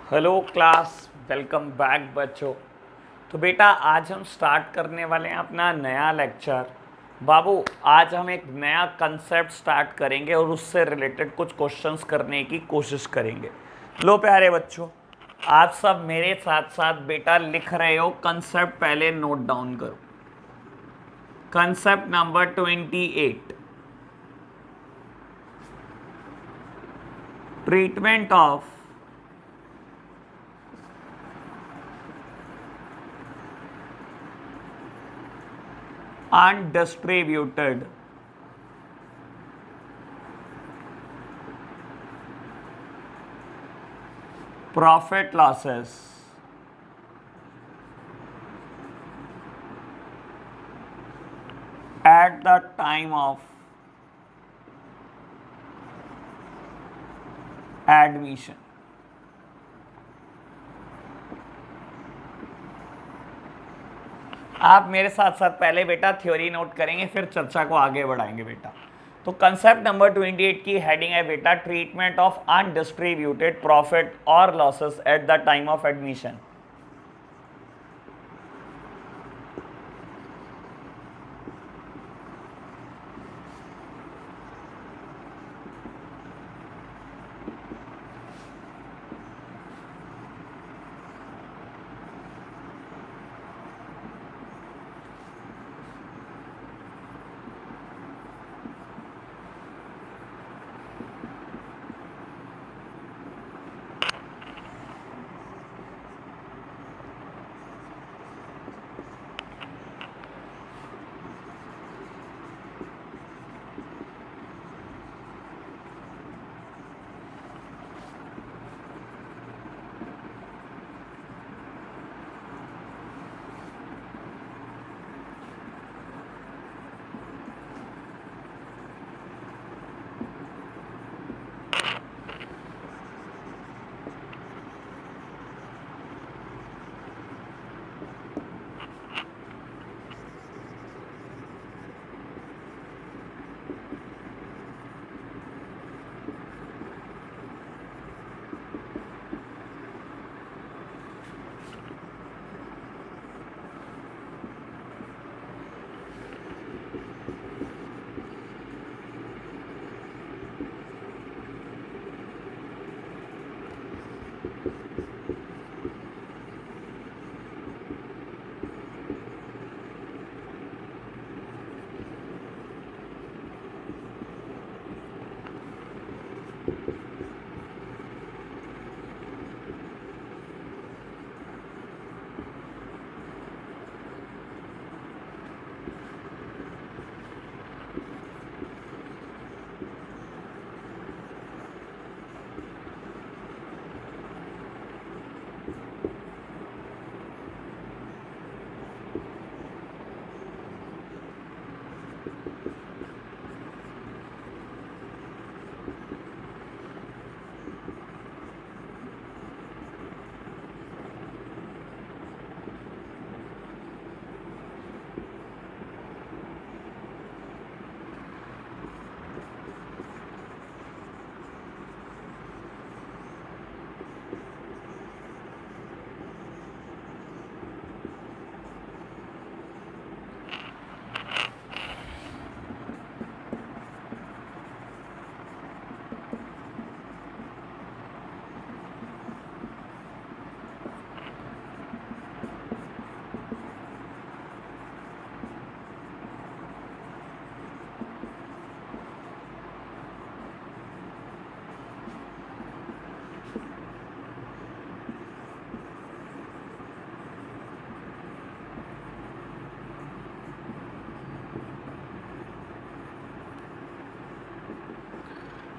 Hello class, welcome back बच्चों। तो बेटा आज हम स्टार्ट करने वाले हैं अपना नया लेक्चर। बाबू आज हम एक नया कंसेप्ट स्टार्ट करेंगे और उससे रिलेटेड कुछ क्वेश्चंस करने की कोशिश करेंगे। लो प्यारे बच्चों, आप सब मेरे साथ साथ बेटा लिख रहे हो, कंसेप्ट पहले नोट डाउन करो। Concept number 28, treatment of undistributed profit losses at the time of admission। आप मेरे साथ साथ पहले बेटा थ्योरी नोट करेंगे, फिर चर्चा को आगे बढ़ाएंगे बेटा। तो कंसेप्ट नंबर 28 की हेडिंग है बेटा ट्रीटमेंट ऑफ अनडिस्ट्रीब्यूटेड प्रॉफिट और losses at the time of admission.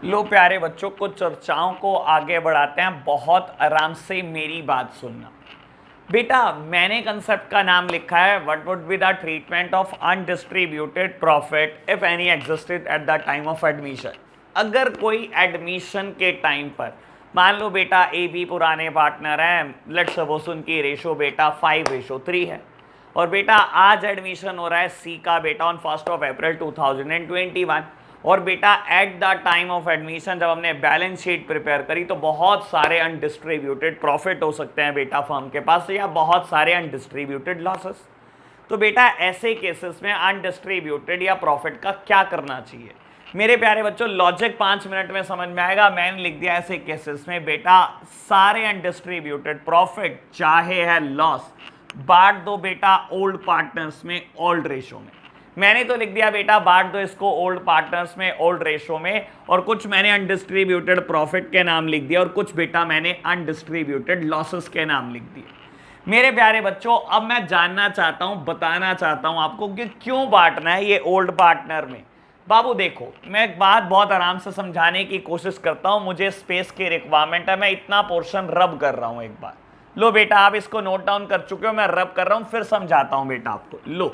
लो प्यारे बच्चों, कुछ चर्चाओं को आगे बढ़ाते हैं। बहुत आराम से मेरी बात सुनना बेटा। मैंने कंसेप्ट का नाम लिखा है what would be the treatment of undistributed profit if any existed eight the time of admission. अगर कोई एडमिशन के टाइम पर मान लो बेटा ए बी पुराने पार्टनर हैं, लेट्स सपोज उनकी रेशो बेटा 5:3 है, और बेटा आज एडमिशन हो रहा है सी का बेटा ऑन 1 अप्रैल 2021, और बेटा eight the time of admission जब हमने बैलेंस शीट प्रिपेयर करी तो बहुत सारे अनडिस्ट्रीब्यूटेड प्रॉफिट हो सकते हैं बेटा फर्म के पास, या बहुत सारे अनडिस्ट्रीब्यूटेड लॉसेस। तो बेटा ऐसे केसेस में अनडिस्ट्रीब्यूटेड या प्रॉफिट का क्या करना चाहिए मेरे प्यारे बच्चों, लॉजिक 5 मिनट में समझ में आएगा। मैंने लिख दिया ऐसे केसेस में बेटा सारे अनडिस्ट्रीब्यूटेड प्रॉफिट चाहे है लॉस बांट दो बेटा ओल्ड पार्टनर्स में ओल्ड रेशो में। मैंने तो लिख दिया बेटा बांट दो इसको ओल्ड पार्टनर्स में ओल्ड रेशो में, और कुछ मैंने अनडिस्ट्रीब्यूटेड प्रॉफिट के नाम लिख दिया और कुछ बेटा मैंने अनडिस्ट्रीब्यूटेड लॉसेस के नाम लिख दिए। मेरे प्यारे बच्चों अब मैं जानना चाहता हूं, बताना चाहता हूं आपको कि क्यों बांटना है ये ओल्ड पार्टनर में। बाबू देखो, मैं एक बात बहुत आराम से समझाने की कोशिश करता हूं, मुझे स्पेस की रिक्वायरमेंट है, मैं इतना पोर्शन रब कर रहा हूं। एक बार लो बेटा, आप इसको नोट डाउन कर चुके हो, मैं रब कर रहा हूं, फिर समझाता हूं बेटा आपको। लो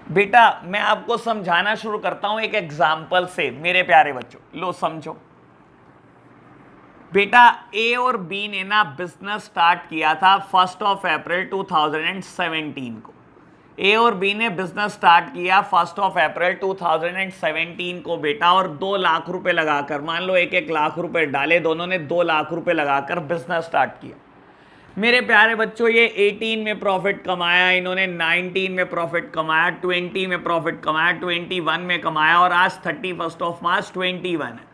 बेटा मैं आपको समझाना शुरू करता हूं एक एग्जाम्पल से मेरे प्यारे बच्चों। लो समझो बेटा, ए और बी ने ना बिजनेस स्टार्ट किया था 1 अप्रैल 2017 को। ए और बी ने बिजनेस स्टार्ट किया 1 अप्रैल 2017 को बेटा, और 2 लाख रुपए लगाकर, मान लो 1-1 लाख रुपए डाले, दोनों ने 2 लाख रुपए लगाकर बिजनेस स्टार्ट किया। मेरे प्यारे बच्चों ये 18 में प्रॉफिट कमाया, इन्होंने 19 में प्रॉफिट कमाया, 20 में प्रॉफिट कमाया, 21 में कमाया, और आज 31 मार्च 21 है।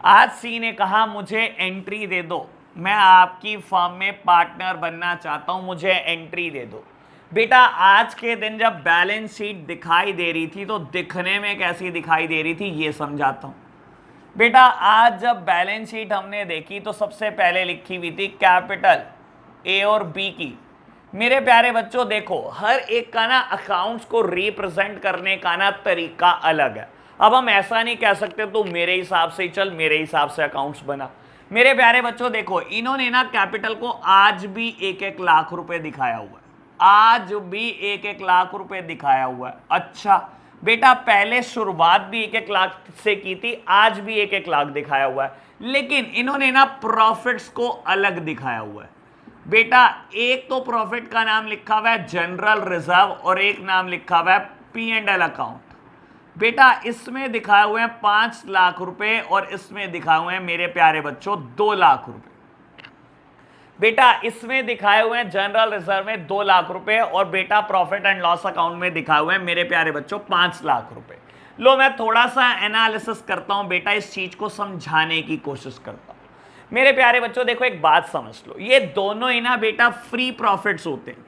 आज सी ने कहा मुझे एंट्री दे दो, मैं आपकी फर्म में पार्टनर बनना चाहता हूं, मुझे एंट्री दे दो। बेटा आज के दिन जब बैलेंस शीट दिखाई दे रही थी तो दिखने में कैसी दिखाई दे रही थी ये समझाता हूं। बेटा आज जब बैलेंस शीट हमने देखी तो सबसे पहले लिखी हुई थी कैपिटल ए और बी की। मेरे प्यारे बच्चों देखो, हर एक का ना अकाउंट्स को रिप्रेजेंट करने का ना तरीका अलग है। अब हम ऐसा नहीं कह सकते तो मेरे हिसाब से चल, मेरे हिसाब से अकाउंट्स बना। मेरे प्यारे बच्चों देखो, इन्होंने ना कैपिटल को आज भी 1-1 लाख रुपए दिखाया हुआ है, आज भी 1-1 लाख रुपए दिखाया हुआ है। अच्छा बेटा पहले शुरुआत भी 1-1 लाख से की थी, आज भी 1-1 लाख दिखाया हुआ है, लेकिन इन्होंने ना प्रॉफिट्स को अलग दिखाया हुआ है। बेटा एक तो प्रॉफिट का नाम लिखा हुआ है जनरल रिजर्व और एक नाम लिखा हुआ है P&L अकाउंट। बेटा इसमें दिखाए हुए हैं 5 लाख रुपए और इसमें दिखाए हुए हैं मेरे प्यारे बच्चों 2 लाख रुपए। बेटा इसमें दिखाए हुए हैं जनरल रिजर्व में 2 लाख रुपए और बेटा प्रॉफिट एंड लॉस अकाउंट में दिखाए हुए हैं मेरे प्यारे बच्चों 5 लाख रुपए। लो मैं थोड़ा सा एनालिसिस करता हूं बेटा, इस चीज को समझाने की कोशिश करता हूं। मेरे प्यारे बच्चों देखो एक बात समझ लो, ये दोनों ही ना बेटा फ्री प्रॉफिट्स होते हैं,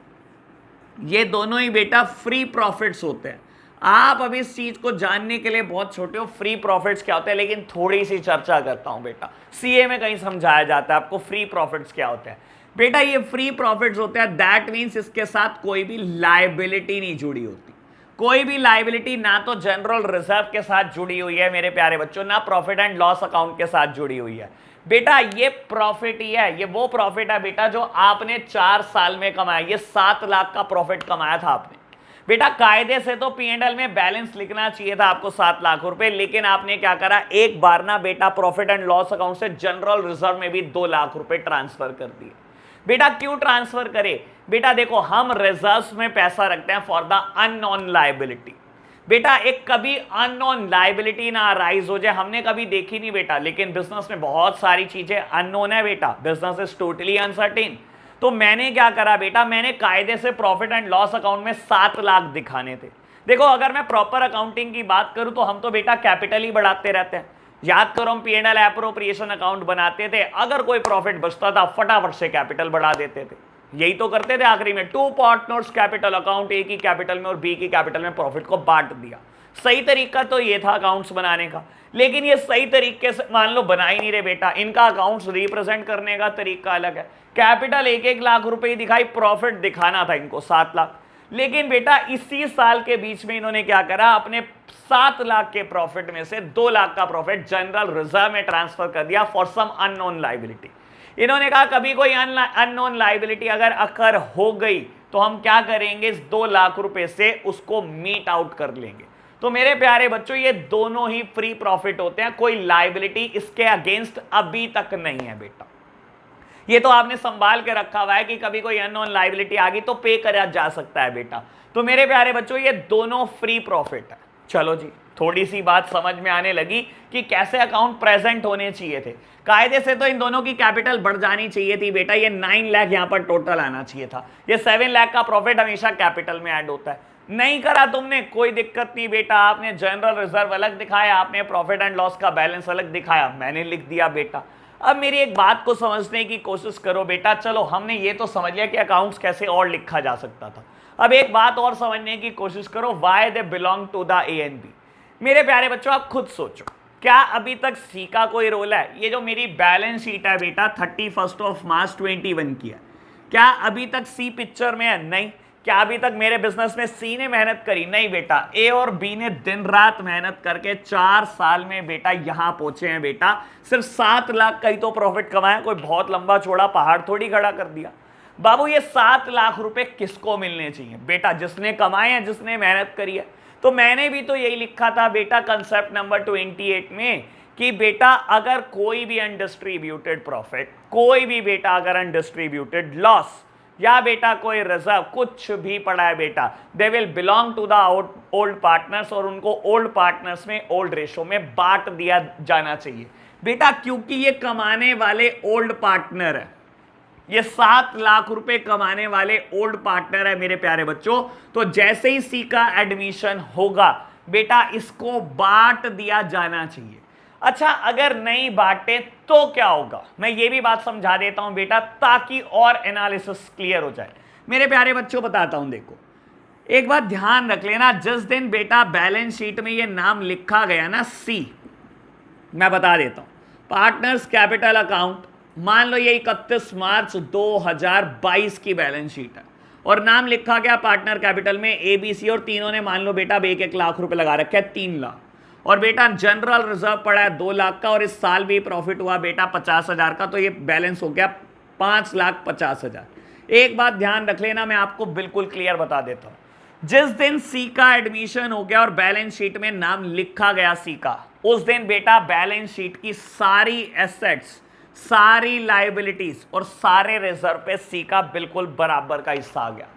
ये दोनों ही बेटा फ्री प्रॉफिट्स होते हैं। आप अभी इस चीज को जानने के लिए बहुत छोटे हो, फ्री प्रॉफिट्स क्या होते हैं, लेकिन थोड़ी सी चर्चा करता हूं बेटा। सीए में कहीं समझाया जाता है आपको फ्री प्रॉफिट्स क्या होते हैं। बेटा ये फ्री प्रॉफिट्स होते हैं, दैट मीन्स इसके साथ कोई भी लायबिलिटी नहीं जुड़ी होती, कोई भी लायबिलिटी ना तो जनरल रिजर्व के साथ जुड़ी हुई है मेरे प्यारे बच्चों, ना प्रॉफिट एंड लॉस अकाउंट के साथ जुड़ी हुई है। बेटा ये प्रॉफिट ही है, ये वो प्रॉफिट है बेटा जो आपने 4 साल में कमाया। ये 7 लाख का प्रॉफिट कमाया था आपने। बेटा कायदे से तो P&L में बैलेंस लिखना चाहिए था आपको 7 लाख रुपए, लेकिन आपने क्या करा, एक बार ना बेटा प्रॉफिट एंड लॉस अकाउंट से जनरल रिजर्व में भी 2 लाख रुपए ट्रांसफर कर दिए। बेटा क्यों ट्रांसफर करे, बेटा देखो हम रिजर्व्स में पैसा रखते हैं फॉर द अननोन लायबिलिटी। बेटा एक कभी अननोन लायबिलिटी ना राइज हो जाए, हमने कभी देखी नहीं बेटा, लेकिन बिजनेस में बहुत सारी चीजें अननोन है बेटा, बिजनेस इज टोटली अनसर्टेन। तो मैंने क्या करा बेटा, मैंने कायदे से प्रॉफिट एंड लॉस अकाउंट में 7 लाख दिखाने थे। देखो अगर मैं प्रॉपर अकाउंटिंग की बात करूं तो हम तो बेटा कैपिटल ही बढ़ाते रहते हैं। याद करो हम P&L एप्रोप्रिएशन अकाउंट बनाते थे, अगर कोई प्रॉफिट बचता था फटाफट से कैपिटल बढ़ा देते थे, यही तो करते थे आखिरी में। 2 पार्टनर्स कैपिटल अकाउंट, ए की कैपिटल में और बी की कैपिटल में प्रॉफिट को बांट दिया। सही तरीका तो ये था अकाउंट्स बनाने का, लेकिन ये सही तरीके से मान लो बना ही नहीं रहे बेटा, इनका अकाउंट्स रिप्रेजेंट करने का तरीका अलग है। कैपिटल 1-1 लाख रुपए ही दिखाई, प्रॉफिट दिखाना था इनको 7 लाख। लेकिन बेटा इसी साल के बीच में इन्होंने क्या करा, अपने 7 लाख के प्रॉफिट में से 2 लाख का प्रॉफिट जनरल रिजर्व में ट्रांसफर कर दिया फॉर सम अननोन लायबिलिटी। इन्होंने कहा कभी कोई अननोन लायबिलिटी अगर अकर हो गई तो हम क्या करेंगे, इस 2 लाख रुपए से उसको मीट आउट कर लेंगे। तो मेरे प्यारे बच्चों ये दोनों ही फ्री प्रॉफिट होते हैं, कोई लायबिलिटी इसके अगेंस्ट अभी तक नहीं है बेटा। ये तो आपने संभाल के रखा हुआ है कि कभी कोई अननोन लायबिलिटी आ गई तो पे करा जा सकता है बेटा। तो मेरे प्यारे बच्चों ये दोनों फ्री प्रॉफिट है। चलो जी, थोड़ी सी बात समझ में आने लगी कि कैसे अकाउंट प्रेजेंट होने चाहिए थे। कायदे से तो इन दोनों की कैपिटल बढ़ जानी चाहिए थी बेटा, ये 9 लाख यहां पर टोटल आना चाहिए था। ये 7 लाख का प्रॉफिट हमेशा कैपिटल में ऐड होता है। नहीं करा तुमने, कोई दिक्कत नहीं बेटा, आपने जनरल रिजर्व अलग दिखाया, आपने प्रॉफिट एंड लॉस का बैलेंस अलग दिखाया, मैंने लिख दिया बेटा। अब मेरी एक बात को समझने की कोशिश करो बेटा। चलो हमने ये तो समझ लिया कि अकाउंट्स कैसे और लिखा जा सकता था। अब एक बात और समझने की कोशिश करो, why they belong to the A and B. मेरे प्यारे बच्चों आप खुद सोचो, क्या अभी तक सी का कोई रोल है? ये जो मेरी बैलेंस शीट है बेटा 31 मार्च 21 की है, क्या अभी तक सी पिक्चर में है? नहीं। क्या अभी तक मेरे बिजनेस में सी ने मेहनत करी? नहीं बेटा। ए और बी ने दिन रात मेहनत करके 4 साल में बेटा यहां पहुंचे हैं बेटा। सिर्फ 7 लाख का ही तो प्रॉफिट कमाया, कोई बहुत लंबा चौड़ा पहाड़ थोड़ी खड़ा कर दिया। बाबू ये 7 लाख रुपए किसको मिलने चाहिए बेटा? जिसने कमाए हैं, जिसने मेहनत करी है। तो मैंने भी तो यही लिखा था बेटा कंसेप्ट नंबर 28 में कि बेटा अगर कोई भी अनडिस्ट्रीब्यूटेड प्रॉफिट, कोई भी बेटा अगर अनडिस्ट्रीब्यूटेड लॉस या बेटा कोई रिजर्व कुछ भी पड़ा है बेटा, they will belong to the old partners, और उनको ओल्ड पार्टनर्स में ओल्ड रेशो में बांट दिया जाना चाहिए बेटा, क्योंकि ये कमाने वाले ओल्ड पार्टनर है। ये 7 लाख रुपए कमाने वाले ओल्ड पार्टनर है मेरे प्यारे बच्चों। तो जैसे ही सी का एडमिशन होगा बेटा इसको बांट दिया जाना चाहिए। अच्छा अगर नहीं बांटे तो क्या होगा, मैं ये भी बात समझा देता हूं बेटा ताकि और एनालिसिस क्लियर हो जाए। मेरे प्यारे बच्चों बताता हूं, देखो एक बात ध्यान रख लेना, जिस दिन बेटा बैलेंस शीट में ये नाम लिखा गया ना सी, मैं बता देता हूं, पार्टनर्स कैपिटल अकाउंट, मान लो ये 31 मार्च 2022 की बैलेंस शीट है और नाम लिखा गया पार्टनर कैपिटल में एबीसी, और तीनों ने मान लो बेटा 1-1 लाख रुपए लगा रखे हैं, 3 लाख, और बेटा जनरल रिजर्व पड़ा है 2 लाख का, और इस साल भी प्रॉफिट हुआ बेटा 50,000 का, तो ये बैलेंस हो गया 5,50,000। एक बात ध्यान रख लेना, मैं आपको बिल्कुल क्लियर बता देता हूं, जिस दिन सी का एडमिशन हो गया और बैलेंस शीट में नाम लिखा गया सी का, उस दिन बेटा बैलेंस शीट की सारी एसेट्स, सारी लायबिलिटीज और सारे रिजर्व पे सी का बिल्कुल बराबर का हिस्सा आ गया।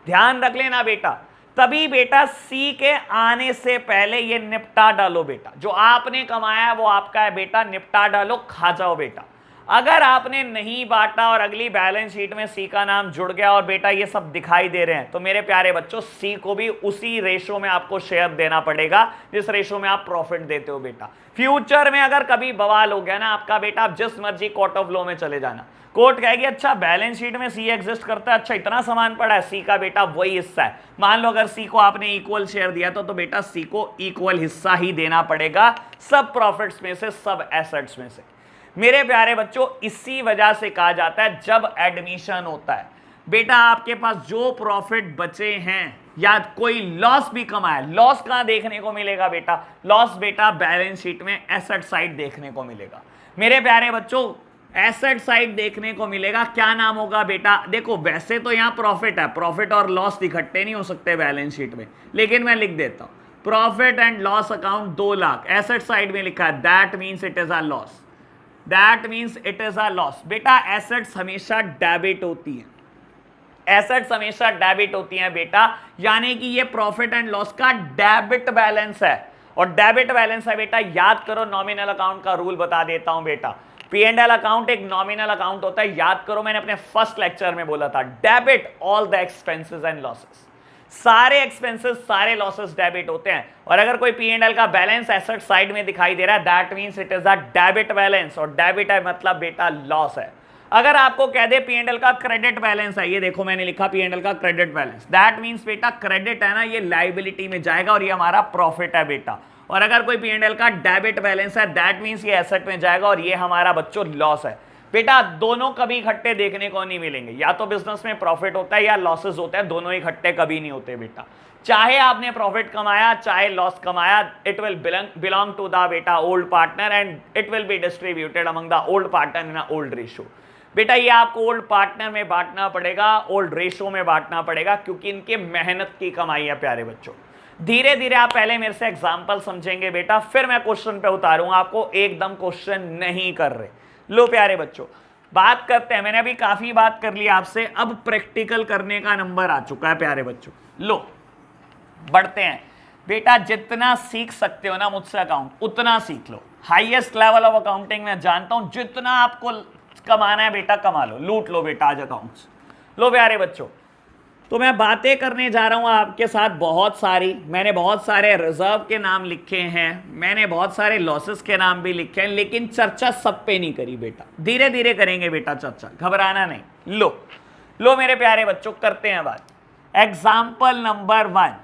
ध्यान रख लेना बेटा, तभी बेटा सी के आने से पहले ये निपटा डालो बेटा, जो आपने कमाया है वो आपका है बेटा, निपटा डालो, खा जाओ बेटा। अगर आपने नहीं बांटा और अगली बैलेंस शीट में सी का नाम जुड़ गया और बेटा ये सब दिखाई दे रहे हैं, तो मेरे प्यारे बच्चों सी को भी उसी रेशो में आपको शेयर देना पड़ेगा जिस रेशो में आप प्रॉफिट देते हो बेटा। फ्यूचर में अगर कभी बवाल हो गया ना आपका बेटा, आप जिस मर्जी कोर्ट ऑफ लॉ में चले जाना, कोर्ट कहेगी अच्छा बैलेंस शीट में सी एग्जिस्ट करता है, अच्छा इतना सामान पड़ा है, सी का बेटा वही हिस्सा है। मान लो अगर सी को आपने इक्वल शेयर दिया तो बेटा सी को इक्वल हिस्सा ही देना पड़ेगा, सब प्रॉफिट्स में से, सब एसेट्स में से। मेरे प्यारे बच्चों इसी वजह से कहा जाता है जब एडमिशन होता है बेटा आपके पास जो प्रॉफिट बचे हैं या कोई लॉस भी कमाया, लॉस कहां देखने को मिलेगा बेटा? लॉस बेटा बैलेंस शीट में एसेट साइड देखने को मिलेगा। मेरे प्यारे बच्चों एसेट साइड देखने को मिलेगा, क्या नाम होगा बेटा? देखो वैसे तो यहां प्रॉफिट है, प्रॉफिट और लॉस इकट्ठे नहीं हो सकते बैलेंस शीट में, लेकिन मैं लिख देता हूं profit and loss account 2 lakh, asset side में लिखा है, that means it is a loss, that means it is a loss. बेटा एसेट्स हमेशा डेबिट होती है, एसेट्स हमेशा डेबिट होती हैं बेटा, यानी कि ये प्रॉफिट एंड लॉस का डेबिट बैलेंस है, और डेबिट बैलेंस है बेटा, याद करो नॉमिनल अकाउंट का रूल बता देता हूं बेटा, P&L अकाउंट एक नॉमिनल अकाउंट होता है, याद करो मैंने अपने फर्स्ट लेक्चर में बोला था, debit all the expenses and losses, सारे एक्सपेंसेस सारे लॉसेस डेबिट होते हैं। और अगर कोई P&L का बैलेंस एसेट साइड में दिखाई दे रहा है, that means it is a debit balance, और डेबिट है मतलब बेटा लॉस है। अगर आपको कह दे P&L का क्रेडिट बैलेंस है, ये देखो मैंने लिखा P&L का क्रेडिट बैलेंस, दैट मींस बेटा क्रेडिट है ना, ये लायबिलिटी में जाएगा और ये हमारा प्रॉफिट है बेटा। और अगर कोई P&L का डेबिट बैलेंस है, दैट मींस ये एसेट में जाएगा और ये हमारा बच्चों लॉस है बेटा। दोनों कभी इकट्ठे देखने को नहीं मिलेंगे, या तो बिजनेस में प्रॉफिट होता है या लॉसेस होता है, दोनों इकट्ठे कभी नहीं होते बेटा। चाहे आपने प्रॉफिट कमाया चाहे लॉस कमाया, it will belong to the बेटा old partner and it will be distributed among the old partner in a old ratio. बेटा ये आपको ओल्ड पार्टनर में बांटना पड़ेगा, ओल्ड रेशो में बांटना पड़ेगा, क्योंकि इनके मेहनत की कमाई है प्यारे बच्चों। धीरे धीरे आप पहले मेरे से एग्जाम्पल समझेंगे बेटा, फिर मैं क्वेश्चन पे उतारूंगा आपको, एकदम क्वेश्चन नहीं कर रहे। लो प्यारे बच्चों, बात करते हैं, मैंने अभी काफी बात कर ली आपसे, अब प्रैक्टिकल करने का नंबर आ चुका है प्यारे बच्चों। लो बढ़ते हैं बेटा, जितना सीख सकते हो ना मुझसे अकाउंट उतना सीख लो। हाईएस्ट लेवल ऑफ अकाउंटिंग में जानता हूं, जितना आपको कमाना है बेटा कमा लो, लूट लो बेटा आज अकाउंट्स। लो प्यारे बच्चों, तो मैं बातें करने जा रहा हूं आपके साथ बहुत सारी। मैंने बहुत सारे रिजर्व के नाम लिखे हैं, मैंने बहुत सारे लॉसेस के नाम भी लिखे हैं, लेकिन चर्चा सब पे नहीं करी बेटा, धीरे धीरे करेंगे बेटा चर्चा, घबराना नहीं। लो मेरे प्यारे बच्चों, करते हैं बात। एग्जाम्पल नंबर 1,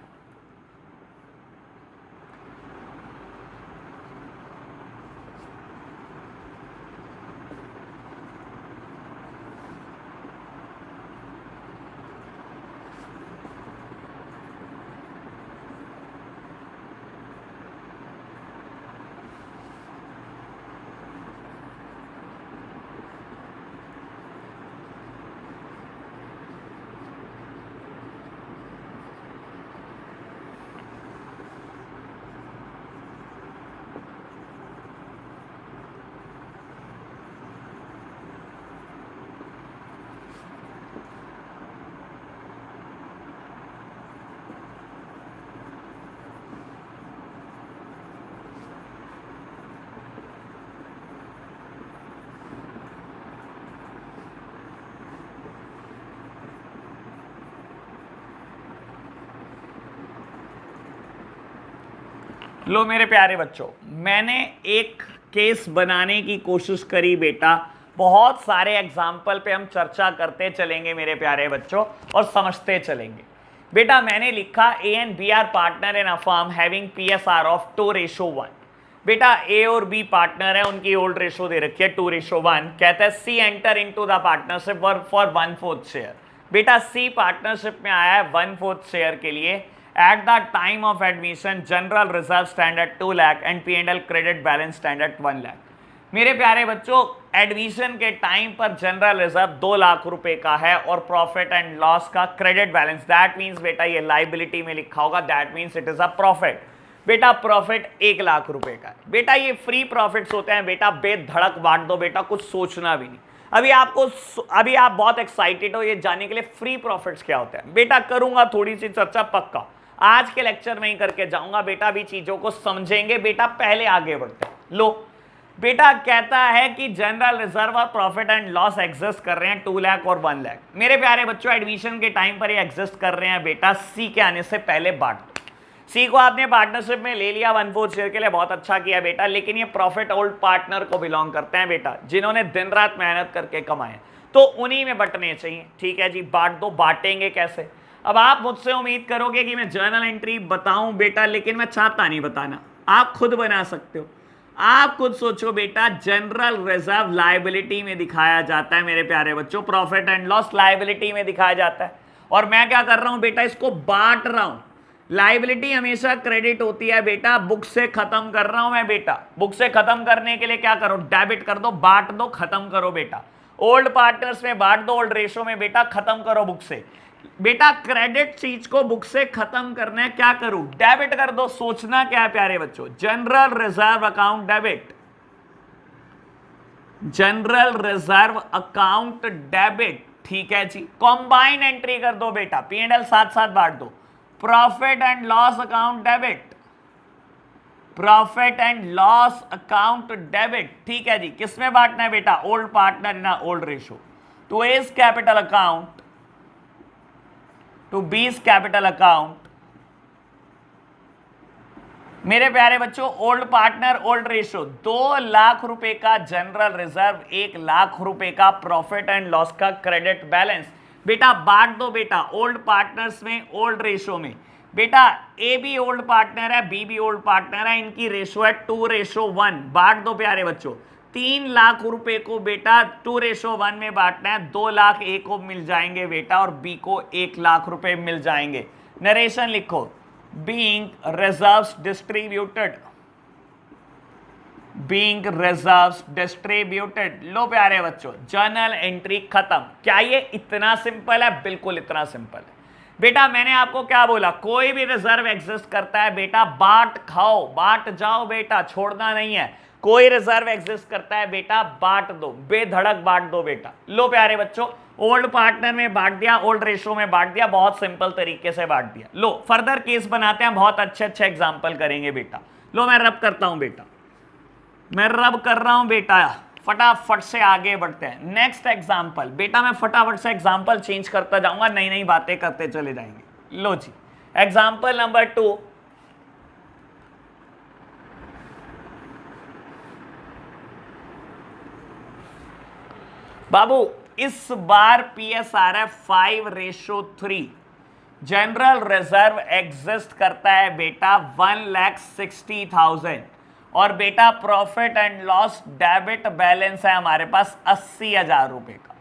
लो मेरे प्यारे बच्चों, मैंने एक केस बनाने की कोशिश करी बेटा, बहुत सारे एग्जाम्पल पे हम चर्चा करते चलेंगे मेरे प्यारे बच्चों और समझते चलेंगे बेटा। मैंने लिखा A and B are partner in a firm having PSR of 2:1। बेटा ए और बी पार्टनर है, उनकी ओल्ड रेशो दे रखी है 2:1। कहता है C enter into the partnership for 1/4 share. बेटा सी पार्टनरशिप में आया है 1/4 शेयर के लिए। At the time of admission, general reserve stand at 2 lakh and P&L credit balance stand at 1 lakh। मेरे प्यारे बच्चों, एडमिशन के टाइम पर जनरल रिजर्व 2 लाख रुपए का है और प्रॉफिट एंड लॉस का क्रेडिट बैलेंस, दैट मीन्स बेटा ये लाइबिलिटी में लिखा होगा, that means it is a profit. बेटा प्रॉफिट 1 लाख रुपए का है। बेटा ये फ्री प्रॉफिट्स होते हैं बेटा, बेधड़क बांट दो बेटा, कुछ सोचना भी नहीं। अभी आप बहुत एक्साइटेड हो ये जानने के लिए फ्री प्रॉफिट्स क्या होते हैं बेटा। करूंगा थोड़ी सी चर्चा पक्का, आज के लेक्चर में ही करके जाऊंगा बेटा, भी चीजों को समझेंगे बेटा। पहले आगे बढ़ते हैं। लो बेटा कहता है कि जनरल रिजर्व और प्रॉफिट एंड लॉस एग्जिस्ट कर रहे हैं 2 लाख और 1 लाख। मेरे प्यारे बच्चों, एडमिशन के टाइम पर ये एग्जिस्ट कर रहे हैं बेटा, सी के आने से पहले बांट दो। सी को आपने पार्टनरशिप में ले लिया 1/4 शेयर के लिए, बहुत अच्छा किया बेटा, लेकिन ये प्रॉफिट ओल्ड पार्टनर को बिलोंग करते हैं बेटा, जिन्होंने दिन रात मेहनत करके कमाए, तो उन्हीं में बंटने चाहिए। ठीक है जी, बांट दो। बांटेंगे कैसे? अब आप मुझसे उम्मीद करोगे कि मैं जर्नल एंट्री बताऊं बेटा, लेकिन मैं चाहता नहीं बताना, आप खुद बना सकते हो। आप खुद सोचो बेटा, जनरल रिजर्व लायबिलिटी में दिखाया जाता है मेरे प्यारे बच्चों, प्रॉफिट एंड लॉस लायबिलिटी में दिखाया जाता है, और मैं क्या कर रहा हूं बेटा, इसको बांट रहा हूं। लायबिलिटी हमेशा क्रेडिट होती है बेटा, बुक से खत्म कर रहा हूं मैं बेटा। बुक से खत्म करने के लिए क्या करो, डेबिट कर दो, बांट दो, खत्म करो बेटा। ओल्ड पार्टनर्स में बांट दो, ओल्ड रेशो में बेटा खत्म करो बुक से। बेटा क्रेडिट चीज को बुक से खत्म करना है, क्या करूं, डेबिट कर दो। सोचना क्या है प्यारे बच्चों, general reserve account debit, general reserve account debit. ठीक है जी, कॉम्बाइन एंट्री कर दो बेटा, P&L साथ साथ बांट दो। Profit and loss account debit, profit and loss account debit. ठीक है जी, किसमें बांटना है बेटा, old partner in old ratio, to A's capital account, to B's capital account. मेरे प्यारे बच्चों, old partner old ratio, 2 lakh रुपए का जनरल रिजर्व, 1 लाख रुपए का प्रॉफिट एंड लॉस का क्रेडिट बैलेंस। बेटा बांट दो बेटा, ओल्ड पार्टनर्स में, ओल्ड रेशो में। बेटा ए भी ओल्ड पार्टनर है, बी भी ओल्ड पार्टनर है, इनकी रेशो है 2:1। बांट दो प्यारे बच्चों, 3 लाख रुपए को बेटा 2:1 में बांटना है। 2 लाख ए को मिल जाएंगे बेटा और बी को 1 लाख रुपए मिल जाएंगे। नरेशन लिखो, being reserves distributed, being reserves distributed. लो प्यारे बच्चों, जर्नल एंट्री खत्म। क्या ये इतना सिंपल है? बिल्कुल इतना सिंपल है। बेटा मैंने आपको क्या बोला, कोई भी रिजर्व एग्जिस्ट करता है बेटा, बांट खाओ, बांट जाओ बेटा, छोड़ना नहीं है। कोई रिजर्व एग्जिस्ट करता है बेटा, बांट दो, बेधड़क बांट दो बेटा। लो प्यारे बच्चों, ओल्ड पार्टनर में बांट दिया, ओल्ड रेशो में बांट दिया, बहुत सिंपल तरीके से बांट दिया। लो फर्दर केस बनाते हैं, बहुत अच्छे अच्छे एग्जाम्पल करेंगे बेटा। लो मैं रब करता हूं बेटा, मैं रब कर रहा हूं बेटा, फटाफट से आगे बढ़ते हैं। नेक्स्ट एग्जाम्पल बेटा, मैं फटाफट से एग्जाम्पल चेंज करता जाऊंगा, नई नई बातें करते चले जाएंगे। लो जी, एग्जाम्पल नंबर 2, बाबू इस बार पीएसआर है 5:3। जनरल रिजर्व एग्जिस्ट करता है बेटा 1,60,000 और बेटा profit and loss debit balance है हमारे पास 80,000 रुपए का।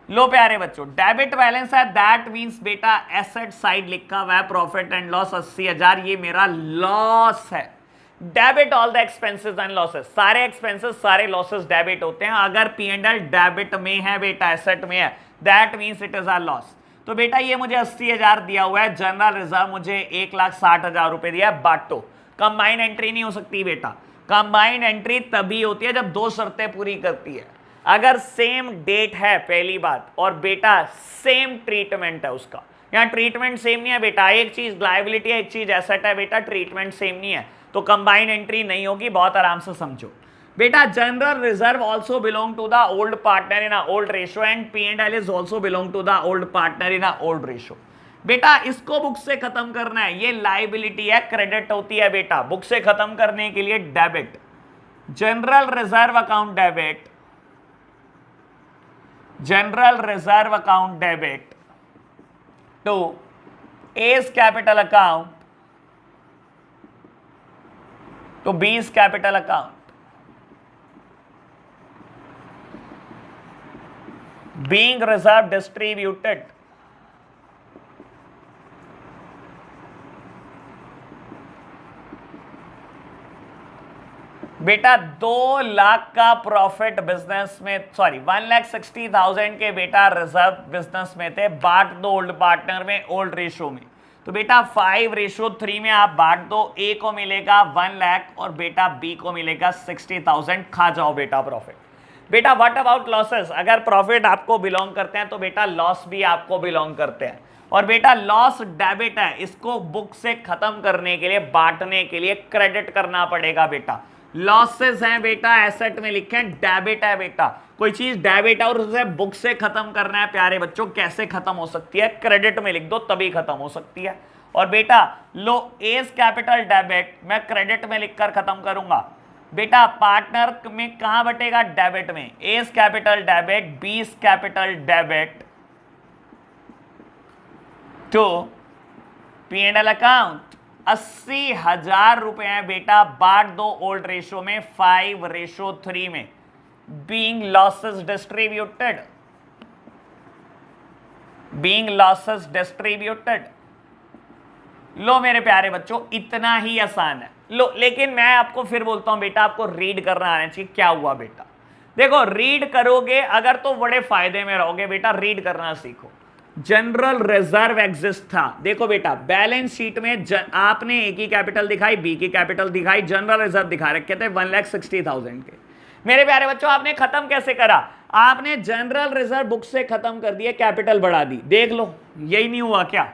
लो प्यारे बच्चों, डेबिट बैलेंस है, दैट मींस बेटा एसेट साइड लिखा हुआ है, प्रॉफिट एंड लॉस 80,000, ये मेरा लॉस है। Debit all the expenses and losses, सारे एक्सपेंसेस सारे लॉसेस डेबिट होते हैं। अगर P&L डेबिट में है बेटा, एसेट में है, that means it is a loss. तो बेटा ये मुझे 80,000 दिया हुआ है, जनरल रिजर्व मुझे 1,60,000 रुपए दिया है, बांटो। कंबाइन एंट्री नहीं हो सकती बेटा, कंबाइन एंट्री तभी होती है जब दो शर्तें पूरी करती है। अगर सेम डेट है पहली बात, और बेटा सेम ट्रीटमेंट है उसका, यहाँ ट्रीटमेंट सेम नहीं है बेटा, एक चीज लायबिलिटी है एक चीज एसेट है बेटा, ट्रीटमेंट सेम नहीं है, तो कंबाइन एंट्री नहीं होगी। बहुत आराम से समझो बेटा, general reserve also belong to the old partner in a old ratio and P&L is also belong to the old partner in a old ratio. बेटा इसको बुक से खत्म करना है, ये लायबिलिटी है, क्रेडिट होती है बेटा। बुक से खत्म करने के लिए debit, general reserve account debit, general reserve account debit to A's capital account to B's capital account. Being reserve distributed बेटा 2 लाख का प्रॉफिट बिजनेस में, सॉरी 1,60,000 के बेटा रिजर्व बिजनेस में थे, बांट दो ओल्ड पार्टनर में, ओल्ड रेशो में। तो बेटा 5:3 में आप बांट दो, ए को मिलेगा 1 लाख और बेटा बी को मिलेगा 60,000, खा जाओ बेटा प्रॉफिट। बेटा व्हाट अबाउट लॉसेस, अगर प्रॉफिट आपको बिलोंग करते हैं तो बेटा लॉस भी आपको बिलोंग करते हैं, और बेटा लॉस डेबिट है, इसको बुक से खत्म करने के लिए, बांटने के लिए क्रेडिट करना पड़ेगा बेटा। लॉसेस हैं बेटा, एसेट में लिखे हैं, डेबिट है बेटा, कोई चीज डेबिट है और उसे बुक से खत्म करना है प्यारे बच्चों, कैसे खत्म हो सकती है, क्रेडिट में लिख दो तभी खत्म हो सकती है। और बेटा लो एस कैपिटल डेबिट मैं क्रेडिट में लिखकर खत्म करूंगा बेटा, पार्टनर में कहां बटेगा, डेबिट में, A's capital debit, B's capital debit to P&L account 80,000 रुपए हैं बेटा, बांट दो ओल्ड रेशो में 5:3 में। Being losses distributed, being losses distributed. लो मेरे प्यारे बच्चों, इतना ही आसान है। लो लेकिन मैं आपको फिर बोलता हूं बेटा, आपको रीड करना आना चाहिए। क्या हुआ बेटा, देखो रीड करोगे अगर तो बड़े फायदे में रहोगे बेटा, रीड करना सीखो। जनरल रिजर्व एग्जिस्ट था, देखो बेटा बैलेंस शीट में आपने ए की कैपिटल दिखाई, बी की कैपिटल दिखाई, जनरल रिजर्व दिखा रखे थे 1,60,000 के। मेरे प्यारे बच्चों आपने खत्म कैसे करा, आपने जनरल रिजर्व बुक से खत्म कर दिया, कैपिटल बढ़ा दी। देख लो यही नहीं हुआ क्या,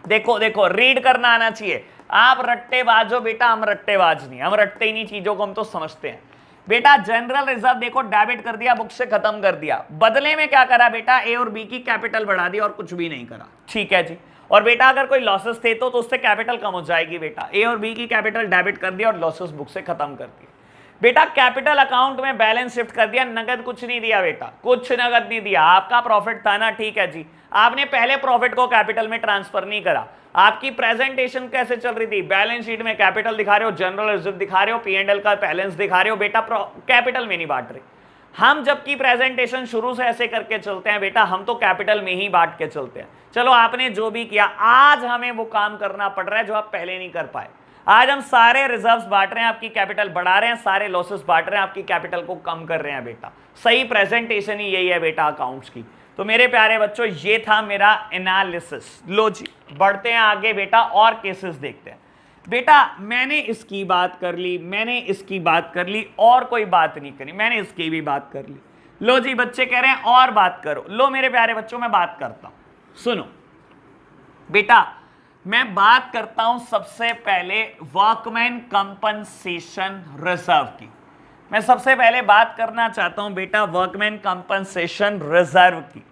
देखो देखो रीड करना आना चाहिए। आप रट्टेबाज हो बेटा, हम रट्टेबाज नहीं, हम रट्टे ही नहीं, चीजों को हम तो समझते हैं बेटा। जनरल रिजर्व देखो डेबिट कर दिया, बुक से खत्म कर दिया, बदले में क्या करा बेटा, ए और बी की कैपिटल बढ़ा दी और कुछ भी नहीं करा, ठीक है जी। और बेटा अगर कोई लॉसेस थे तो उससे कैपिटल कम हो जाएगी बेटा, ए और बी की कैपिटल डेबिट कर दिया और लॉसेस बुक से खत्म कर दिया बेटा। कैपिटल अकाउंट में बैलेंस शिफ्ट कर दिया, नगद कुछ नहीं दिया बेटा, कुछ नगद नहीं दिया। आपका प्रॉफिट था ना, ठीक है जी, आपने पहले प्रॉफिट को कैपिटल में ट्रांसफर नहीं करा। आपकी प्रेजेंटेशन कैसे चल रही थी, बैलेंस शीट में कैपिटल दिखा रहे हो, जनरल रिजर्व दिखा रहे हो, P&L का बैलेंस दिखा रहे हो बेटा, कैपिटल में नहीं बांट रहे। हम जबकि प्रेजेंटेशन शुरू से ऐसे करके चलते हैं बेटा, हम तो कैपिटल में ही बांट के चलते हैं। चलो आपने जो भी किया, आज हमें वो काम करना पड़ रहा है जो आप पहले नहीं कर पाए। आज हम सारे रिजर्व्स बांट रहे हैं, आपकी कैपिटल बढ़ा रहे हैं, सारे लॉसेस बांट रहे हैं, आपकी कैपिटल को कम कर रहे हैं बेटा। सही प्रेजेंटेशन ही यही है बेटा अकाउंट्स की। तो मेरे प्यारे बच्चों ये था मेरा एनालिसिस। लो जी बढ़ते हैं आगे बेटा और केसेस देखते हैं। बेटा मैंने इसकी बात कर ली, मैंने इसकी बात कर ली, और कोई बात नहीं करी, मैंने इसकी भी बात कर ली। लो जी बच्चे कह रहे हैं और बात करो। लो मेरे प्यारे बच्चों मैं बात करता हूं, सुनो बेटा मैं बात करता हूं सबसे पहले वर्कमैन कंपनसेशन रिजर्व की। मैं सबसे पहले बात करना चाहता हूं बेटा वर्कमैन कंपनसेशन रिजर्व की।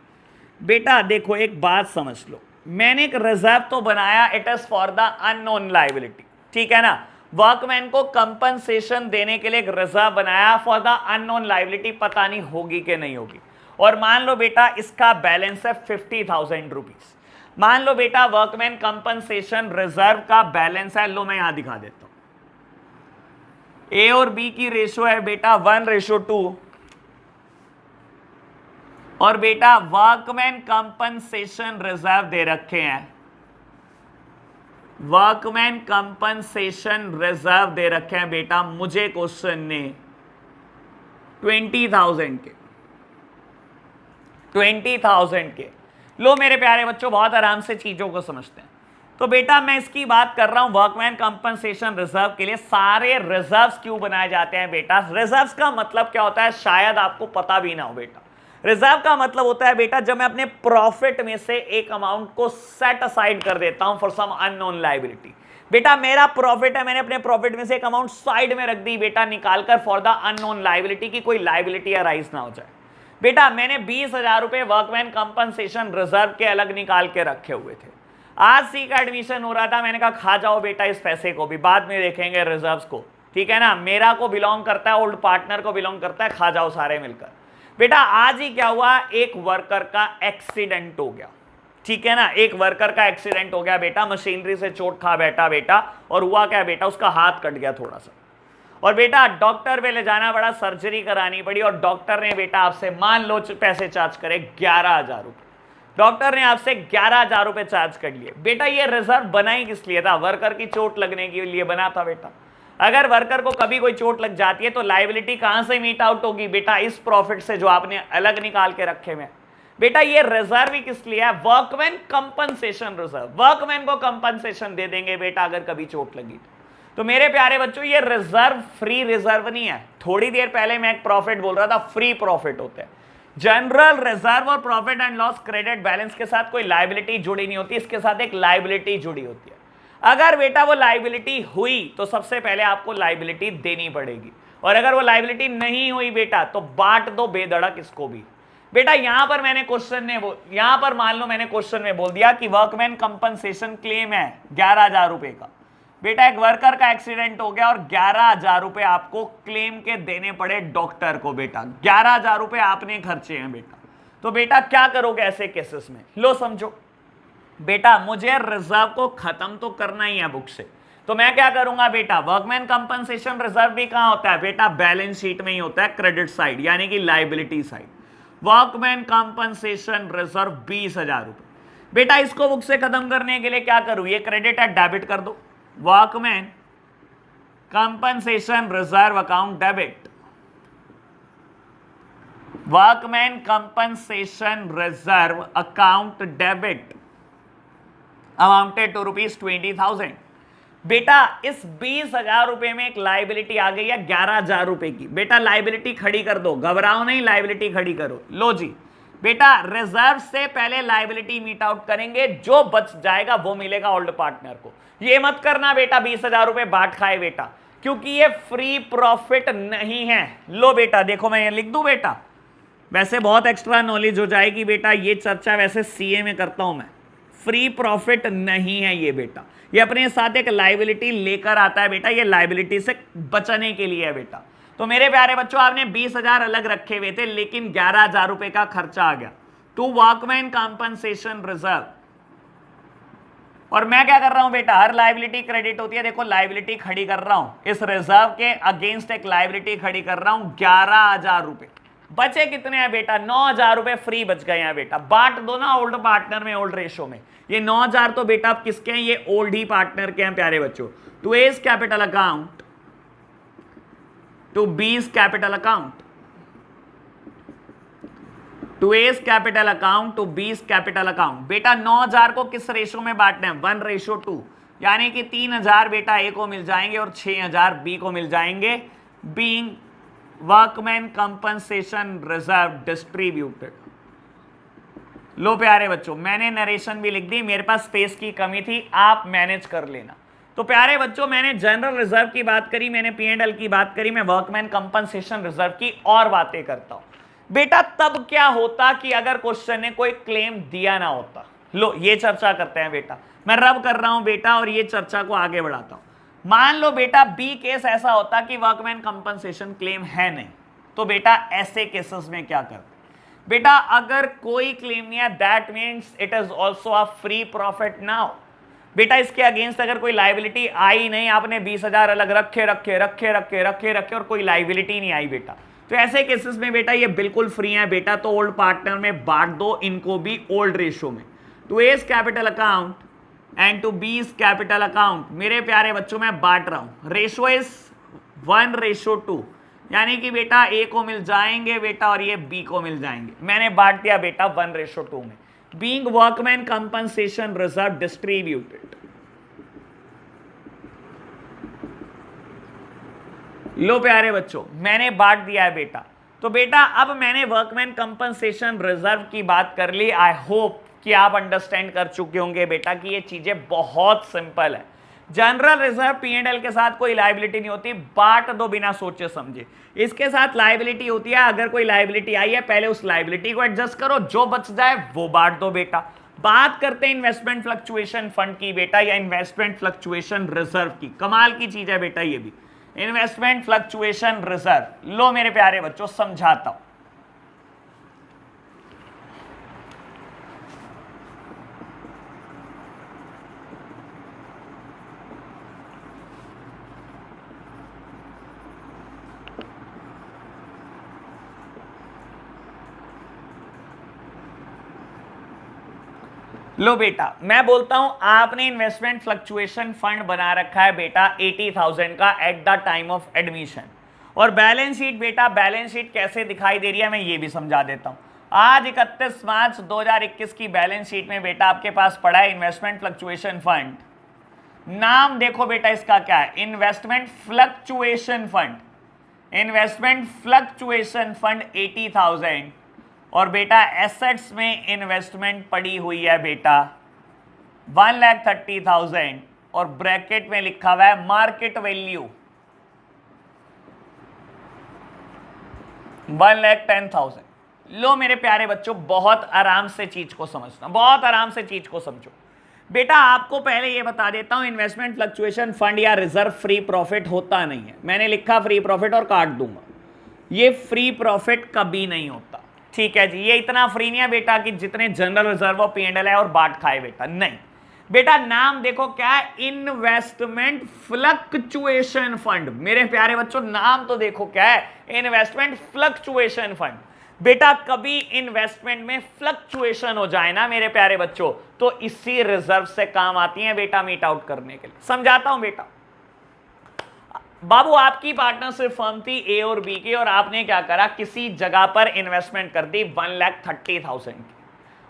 बेटा देखो एक बात समझ लो, मैंने एक रिजर्व तो बनाया, it is for the unknown liability, ठीक है ना। वर्कमैन को कंपनसेशन देने के लिए एक रिजर्व बनाया फॉर द अननोन लायबिलिटी, पता नहीं होगी कि नहीं होगी। और मान लो बेटा इसका बैलेंस है 50,000 रुपीज। मान लो बेटा वर्कमैन कंपनसेशन रिजर्व का बैलेंस है, लो मैं यहां दिखा देता हूं, ए और बी की रेशो है बेटा 1:2, और बेटा वर्कमैन कंपनसेशन रिजर्व दे रखे हैं, वर्कमैन कंपनसेशन रिजर्व दे रखे हैं बेटा मुझे क्वेश्चन ने 20,000 के, 20,000 के। लो मेरे प्यारे बच्चों बहुत आराम से चीजों को समझते हैं। तो बेटा मैं इसकी बात कर रहा हूं वर्कमैन कंपनसेशन रिजर्व के लिए। सारे रिजर्व्स क्यों बनाए जाते हैं बेटा? रिजर्व्स का मतलब क्या होता है शायद आपको पता भी ना हो बेटा। रिजर्व का मतलब होता है बेटा जब मैं अपने प्रॉफिट में से एक अमाउंट को सेट असाइड कर देता हूं फॉर सम अननोन लायबिलिटी। बेटा मेरा प्रॉफिट है, मैंने अपने प्रॉफिट में से एक अमाउंट साइड में रख दी बेटा निकालकर फॉर द अननोन लायबिलिटी की कोई लायबिलिटी अराइज ना हो जाए। बेटा मैंने 20,000 रुपए वर्कमैन कंपनसेशन रिजर्व के अलग निकाल के रखे हुए थे। आज सी का एडमिशन हो रहा था, मैंने कहा खा जाओ बेटा इस पैसे को भी, बाद में देखेंगे रिजर्व्स को, ठीक है ना। मेरा को बिलोंग करता है, ओल्ड पार्टनर को बिलोंग करता है, खा जाओ सारे मिलकर। बेटा आज ही क्या हुआ, एक वर्कर का एक्सीडेंट हो गया, ठीक है ना। एक वर्कर का एक्सीडेंट हो गया बेटा, मशीनरी से चोट खा बैठा बेटा, और हुआ क्या बेटा उसका हाथ कट गया थोड़ा सा, और बेटा डॉक्टर पे ले जाना पड़ा, सर्जरी करानी पड़ी, और डॉक्टर ने बेटा आपसे मान लो पैसे चार्ज करे 11,000 रुपए। डॉक्टर ने आपसे 11,000 रुपए चार्ज कर लिए। बेटा ये रिजर्व बना ही किस लिए था? वर्कर की चोट लगने के लिए बना था बेटा। अगर वर्कर को कभी कोई चोट लग जाती है तो लायबिलिटी कहां से मीट आउट होगी बेटा? इस प्रॉफिट से जो आपने अलग निकाल के रखे हुए। बेटा ये रिजर्व ही किस लिए है? Workman compensation reserve. वर्कमैन को कंपनसेशन दे देंगे बेटा अगर कभी चोट लगी तो मेरे प्यारे बच्चों ये रिजर्व फ्री रिजर्व नहीं है। थोड़ी देर पहले मैं एक प्रॉफिट बोल रहा था, फ्री प्रॉफिट होते हैं। जनरल रिजर्व और profit and loss credit balance के साथ कोई लायबिलिटी जुड़ी नहीं होती, इसके साथ एक लायबिलिटी जुड़ी होती है। अगर बेटा वो लायबिलिटी हुई तो सबसे पहले आपको लायबिलिटी देनी पड़ेगी, और अगर वो लायबिलिटी नहीं हुई बेटा तो बांट दो बेधड़क इसको भी। बेटा यहां पर मैंने क्वेश्चन ने यहां पर मान लो मैंने क्वेश्चन में बोल दिया कि वर्कमैन कंपनसेशन क्लेम है 11,000 रुपए का। बेटा एक वर्कर का एक्सीडेंट हो गया और 11,000 रुपए आपको क्लेम के देने पड़े डॉक्टर को। बेटा 11,000 रुपए आपने खर्चे हैं बेटा। तो बेटा क्या करोगे ऐसे केसेस में? लो समझो बेटा मुझे रिजर्व को खत्म तो करना ही है बुक से, तो मैं क्या करूंगा बेटा, वर्कमैन कंपनसेशन रिजर्व भी कहां होता है बेटा? बैलेंस शीट में ही होता है, क्रेडिट साइड यानी कि liability side. Workman compensation reserve 20,000 रुपए। बेटा इसको बुक से खत्म करने के लिए क्या करूं? ये क्रेडिट है, डेबिट कर दो, workman compensation reserve account debit, workman compensation reserve account debit amounted to ₹20,000। बेटा इस 20,000 रुपए में एक लायबिलिटी आ गई है 11,000 रुपए की। बेटा लायबिलिटी खड़ी कर दो, घबराओ नहीं, लायबिलिटी खड़ी करो। लो जी बेटा रिजर्व से पहले लायबिलिटी मीट आउट करेंगे, जो बच जाएगा वो मिलेगा ओल्ड पार्टनर को। ये मत करना बेटा 20,000 रुपए बाट खाए बेटा, क्योंकि ये फ्री प्रॉफिट नहीं है। लो बेटा देखो मैं ये लिख दूं बेटा, वैसे बहुत एक्स्ट्रा नॉलेज हो जाएगी बेटा, ये चर्चा वैसे सीए में करता हूं मैं। फ्री प्रॉफिट नहीं है ये बेटा, ये अपने साथ एक लायबिलिटी लेकर आता है बेटा, ये लायबिलिटी से बचने के लिए है बेटा। तो मेरे प्यारे बच्चों आपने 20,000 अलग रखे हुए थे, लेकिन 11,000 रुपए का खर्चा आ गया टू वर्कमैन कंपनसेशन रिजर्व। और मैं क्या कर रहा हूं बेटा, हर लायबिलिटी क्रेडिट होती है, देखो लायबिलिटी खड़ी कर रहा हूं, इस रिजर्व के अगेंस्ट एक लायबिलिटी खड़ी कर रहा हूं 11,000 रुपए। बचे कितने हैं बेटा? 9,000 रुपए फ्री बच गए हैं बेटा। बांट दो ना ओल्ड पार्टनर में, ओल्ड रेशो में। ये 9,000 तो बेटा आप किसके हैं? ये ओल्ड ही पार्टनर के हैं प्यारे बच्चों। To A's capital account, to B's capital account, A's capital account to B's capital account. बेटा 9,000 को किस रेशो में बांटना है? 1:2, यानी कि 3,000 बेटा ए को मिल जाएंगे और 6,000 बी को मिल जाएंगे। Being workman compensation reserve distributed. लो प्यारे बच्चों, मैंने नरेशन भी लिख दी, मेरे पास स्पेस की कमी थी, आप मैनेज कर लेना। तो प्यारे बच्चों, मैंने जनरल रिजर्व की बात करी, मैंने P&L की बात करी, मैं वर्कमैन कंपनसेशन रिजर्व की और बातें करता हूं। बेटा तब क्या होता कि अगर क्वेश्चन ने कोई क्लेम दिया ना होता? लो ये चर्चा करते हैं बेटा, मैं रब कर रहा हूं बेटा और ये चर्चा को आगे बढ़ाता हूं। मान लो बेटा बी केस ऐसा होता कि वर्कमैन कंपनसेशन क्लेम है नहीं, तो बेटा ऐसे केसेस में क्या करते? बेटा अगर कोई क्लेम नहीं है, that means it is also a free profit now. बेटा इसके अगेंस्ट अगर कोई लाइबिलिटी आई नहीं, आपने 20,000 अलग रखे रखे रखे रखे रखे रखे और कोई लाइबिलिटी नहीं आई बेटा, तो ऐसे केसेस में बेटा ये बिल्कुल फ्री है बेटा। तो ओल्ड पार्टनर में बांट दो इनको भी ओल्ड रेशो में, to A's capital account and to B's capital account. मेरे प्यारे बच्चों मैं बांट रहा हूं, रेशो इज 1:2, यानी कि बेटा ए को मिल जाएंगे बेटा और ये बी को मिल जाएंगे। मैंने बांट दिया बेटा 1:2 में। Being workman compensation reserve distributed. लो प्यारे बच्चों, मैंने बांट दिया है बेटा। तो बेटा अब मैंने वर्कमैन कंपनसेशन रिजर्व की बात कर ली। आई होप कि आप अंडरस्टैंड कर चुके होंगे बेटा कि ये चीजें बहुत सिंपल है। जनरल रिजर्व P&L के साथ कोई लाइबिलिटी नहीं होती, बांट दो बिना सोचे समझे। इसके साथ लाइबिलिटी होती है, अगर कोई लाइबिलिटी आई है पहले उस लाइबिलिटी को एडजस्ट करो, जो बच जाए वो बांट दो बेटा। बात करते हैं इन्वेस्टमेंट फ्लक्चुएशन फंड की बेटा, या इन्वेस्टमेंट फ्लक्चुएशन रिजर्व की। कमाल की चीज है बेटा ये भी, इन्वेस्टमेंट फ्लक्चुएशन रिजर्व। लो मेरे प्यारे बच्चों समझाता हूं। लो बेटा मैं बोलता हूं, आपने इन्वेस्टमेंट फ्लक्चुएशन फंड बना रखा है बेटा 80,000 का eight the time of admission. और बैलेंस शीट बेटा, बैलेंस शीट कैसे दिखाई दे रही है मैं ये भी समझा देता हूं। आज 31 मार्च 2021 की बैलेंस शीट में बेटा आपके पास पड़ा है इन्वेस्टमेंट फ्लक्चुएशन फंड। नाम देखो बेटा इसका क्या है, investment fluctuation fund. Investment fluctuation fund 80,000 और बेटा एसेट्स में इन्वेस्टमेंट पड़ी हुई है बेटा 1,30,000 और ब्रैकेट में लिखा हुआ है मार्केट वैल्यू 1,10,000। लो मेरे प्यारे बच्चों बहुत आराम से चीज को समझना, बहुत आराम से चीज को समझो बेटा। आपको पहले ये बता देता हूं, इन्वेस्टमेंट फ्लक्चुएशन फंड या रिजर्व फ्री प्रॉफिट होता नहीं है। मैंने लिखा फ्री प्रॉफिट और काट दूंगा, ये फ्री प्रॉफिट कभी नहीं होता। ठीक है जी, ये इतना फ्री नहीं है बेटा कि जितने जनरल रिजर्व और P&L है और बांट खाए बेटा, नहीं बेटा। नाम देखो क्या है, इन्वेस्टमेंट फ्लक्चुएशन फंड। मेरे प्यारे बच्चों नाम तो देखो क्या है, इन्वेस्टमेंट फ्लक्चुएशन फंड। बेटा कभी इन्वेस्टमेंट में फ्लक्चुएशन हो जाए ना मेरे प्यारे बच्चों, तो इसी रिजर्व से काम आती है बेटा मीट आउट करने के लिए। समझाता हूं बेटा। बाबू आपकी पार्टनरशिप फर्म थी ए और बी की, और आपने क्या करा, किसी जगह पर इन्वेस्टमेंट कर दी 1,30,000 की,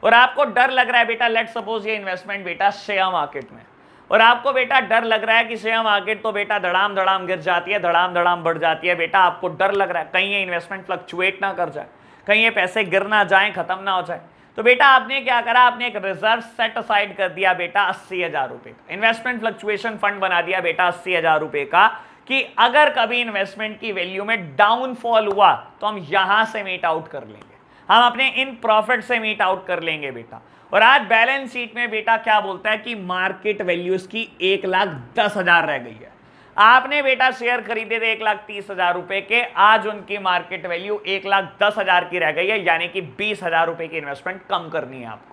और आपको डर लग रहा है बेटा, लेट सपोज ये इन्वेस्टमेंट बेटा शेयर मार्केट में, और आपको बेटा डर लग रहा है कि शेयर मार्केट तो बेटा धड़ाम धड़ाम गिर जाती है, धड़ाम धड़ाम बढ़ जाती है बेटा। आपको डर लग रहा है कहीं ये इन्वेस्टमेंट फ्लक्चुएट ना कर जाए, कहीं ये पैसे गिर ना जाए, खत्म ना हो जाए। तो बेटा आपने क्या करा, आपने एक रिजर्व सेट असाइड कर दिया बेटा 80,000 रुपए का, इन्वेस्टमेंट फ्लक्चुएशन फंड बना दिया बेटा 80,000 रुपए का, कि अगर कभी इन्वेस्टमेंट की वैल्यू में डाउनफॉल हुआ तो हम यहां से मीट आउट कर लेंगे, हम अपने इन प्रॉफिट से मीट आउट कर लेंगे बेटा। और आज बैलेंस शीट में बेटा क्या बोलता है कि मार्केट वैल्यू इसकी 1,10,000 रह गई है। आपने बेटा शेयर खरीदे थे 1,30,000 रुपए के, आज उनकी मार्केट वैल्यू 1,10,000 की रह गई है, यानी कि 20,000 रुपए की इन्वेस्टमेंट कम करनी है आपको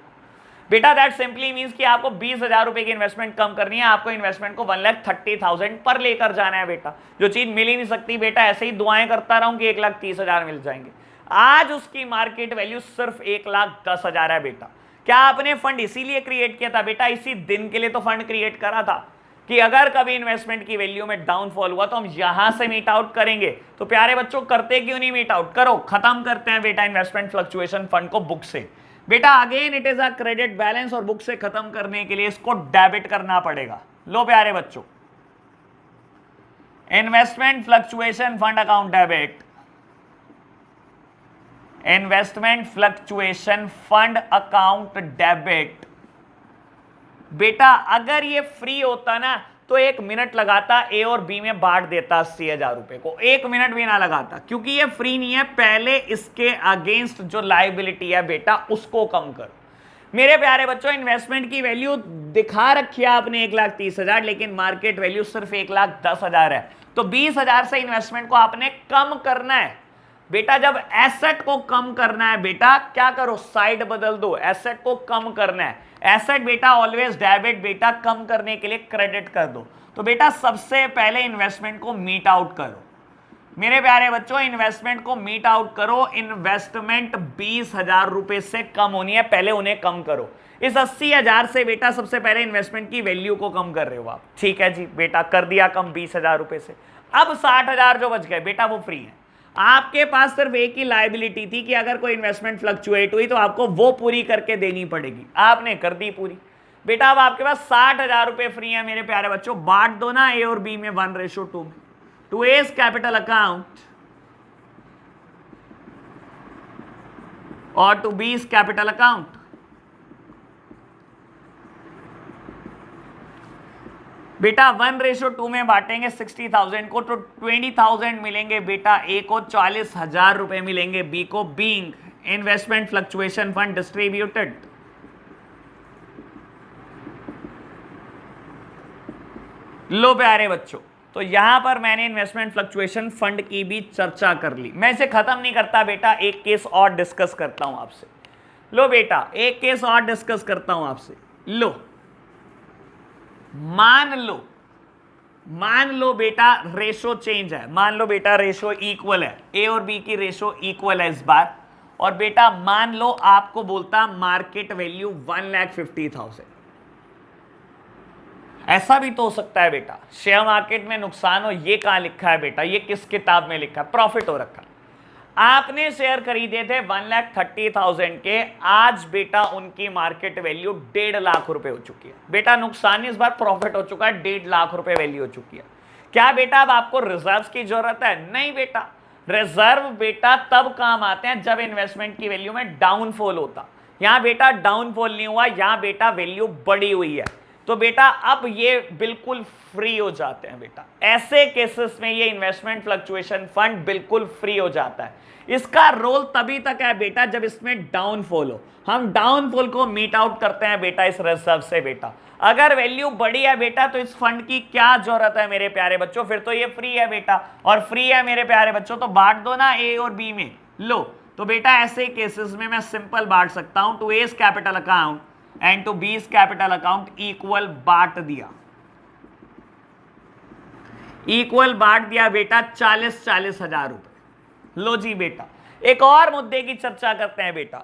बेटा। दैट सिंपली मींस कि आपको 20,000 रुपए की इन्वेस्टमेंट कम करनी है, आपको इन्वेस्टमेंट को 1,30,000 पर लेकर जाना है बेटा। जो चीज मिल ही नहीं सकती बेटा, ऐसे ही दुआएं करता रहूं कि 1,30,000 मिल जाएंगे। आज उसकी मार्केट वैल्यू सिर्फ 1,10,000 है बेटा। क्या आपने फंड इसीलिए क्रिएट किया था बेटा? इसी दिन के लिए तो फंड क्रिएट करा था। कि अगर कभी इन्वेस्टमेंट की वैल्यू में डाउनफॉल हुआ तो हम यहां से मीट आउट करेंगे। तो प्यारे बच्चों करते क्यों नहीं मीट आउट, करो, खत्म करते हैं बेटा इन्वेस्टमेंट फ्लक्चुएशन फंड को बुक से। बेटा again it is a credit balance और बुक से खत्म करने के लिए इसको डेबिट करना पड़ेगा। लो प्यारे बच्चों, investment fluctuation fund account debit, investment fluctuation fund account debit. बेटा अगर ये फ्री होता ना तो 1 मिनट लगाता, ए और बी में बांट देता 80,000 रुपए को, 1 मिनट भी ना लगाता, क्योंकि ये फ्री नहीं है। पहले इसके अगेंस्ट जो लायबिलिटी है बेटा उसको कम करो। मेरे प्यारे बच्चों, इन्वेस्टमेंट की वैल्यू दिखा रखी है आपने 1,30,000, लेकिन मार्केट वैल्यू सिर्फ 1,10,000 है। तो 20,000 से इन्वेस्टमेंट को आपने कम करना है। बेटा जब एसेट को कम करना है बेटा क्या करो, साइड बदल दो, एसेट को कम करना है। एसेट बेटा ऑलवेज डेबिट, बेटा कम करने के लिए क्रेडिट कर दो। तो बेटा सबसे पहले इन्वेस्टमेंट को मीट आउट करो। मेरे प्यारे बच्चों, इन्वेस्टमेंट को मीट आउट करो। इन्वेस्टमेंट 20,000 रुपए से कम होनी है, पहले उन्हें कम करो। इस 80,000 से बेटा सबसे पहले इन्वेस्टमेंट की वैल्यू को कम कर रहे हो आप, ठीक है जी बेटा, कर दिया कम 20,000 रुपए से। अब 60,000 जो बच गए बेटा वो फ्री है। आपके पास सिर्फ एक ही लायबिलिटी थी कि अगर कोई इन्वेस्टमेंट फ्लक्चुएट हुई तो आपको वो पूरी करके देनी पड़ेगी, आपने कर दी पूरी। बेटा अब आपके पास 60,000 रुपए फ्री है। मेरे प्यारे बच्चों बांट दो ना ए और बी में 1:2 में, टू एज कैपिटल अकाउंट और टू बीज कैपिटल अकाउंट। बेटा 1:2 में बांटेंगे 60,000 को, तो 20,000 मिलेंगे बेटा ए को, 40,000 रुपए मिलेंगे बी को, being investment fluctuation fund distributed. लो प्यारे बच्चों, तो यहां पर मैंने इन्वेस्टमेंट फ्लक्चुएशन फंड की भी चर्चा कर ली। मैं इसे खत्म नहीं करता बेटा, एक केस और डिस्कस करता हूं आपसे। लो बेटा एक केस और डिस्कस करता हूं आपसे। लो मान लो बेटा रेशो चेंज है, मान लो बेटा रेशो इक्वल है, ए और बी की रेशो इक्वल है इस बार। और बेटा मान लो आपको बोलता मार्केट वैल्यू 1,50,000। ऐसा भी तो हो सकता है बेटा, शेयर मार्केट में नुकसान हो, ये कहां लिखा है बेटा, ये किस किताब में लिखा है, प्रॉफिट हो रखा है। आपने शेयर खरीदे थे 1,30,000 के, आज बेटा उनकी मार्केट वैल्यू 1.5 लाख रुपए हो चुकी है। बेटा नुकसान इस बार प्रॉफिट हो चुका है, 1.5 लाख रुपए वैल्यू हो चुकी है। क्या बेटा अब आपको रिजर्व्स की जरूरत है? नहीं बेटा, रिजर्व बेटा तब काम आते हैं जब इन्वेस्टमेंट की वैल्यू में डाउनफॉल होता। यहां बेटा डाउनफॉल नहीं हुआ, यहां बेटा वैल्यू बढ़ी हुई है। तो बेटा अब ये बिल्कुल फ्री हो जाते हैं बेटा, ऐसे केसेस में ये इन्वेस्टमेंट फ्लक्चुएशन फंड बिल्कुल फ्री हो जाता है। इसका रोल तभी तक है बेटा जब इसमें डाउनफॉल हो। हम डाउनफॉल को मीट आउट करते हैं बेटा इस रिजर्व से। बेटा अगर वैल्यू बढ़ी है बेटा तो इस फंड की क्या जरूरत है मेरे प्यारे बच्चों, फिर तो ये फ्री है बेटा। और फ्री है मेरे प्यारे बच्चों तो बांट दो ना ए और बी में। लो तो बेटा ऐसे केसेस में मैं सिंपल बांट सकता हूं, to A's capital account and to B's capital account equal बांट दिया, इक्वल बांट दिया बेटा 40,000 रुपए। लो जी बेटा एक और मुद्दे की चर्चा करते हैं बेटा।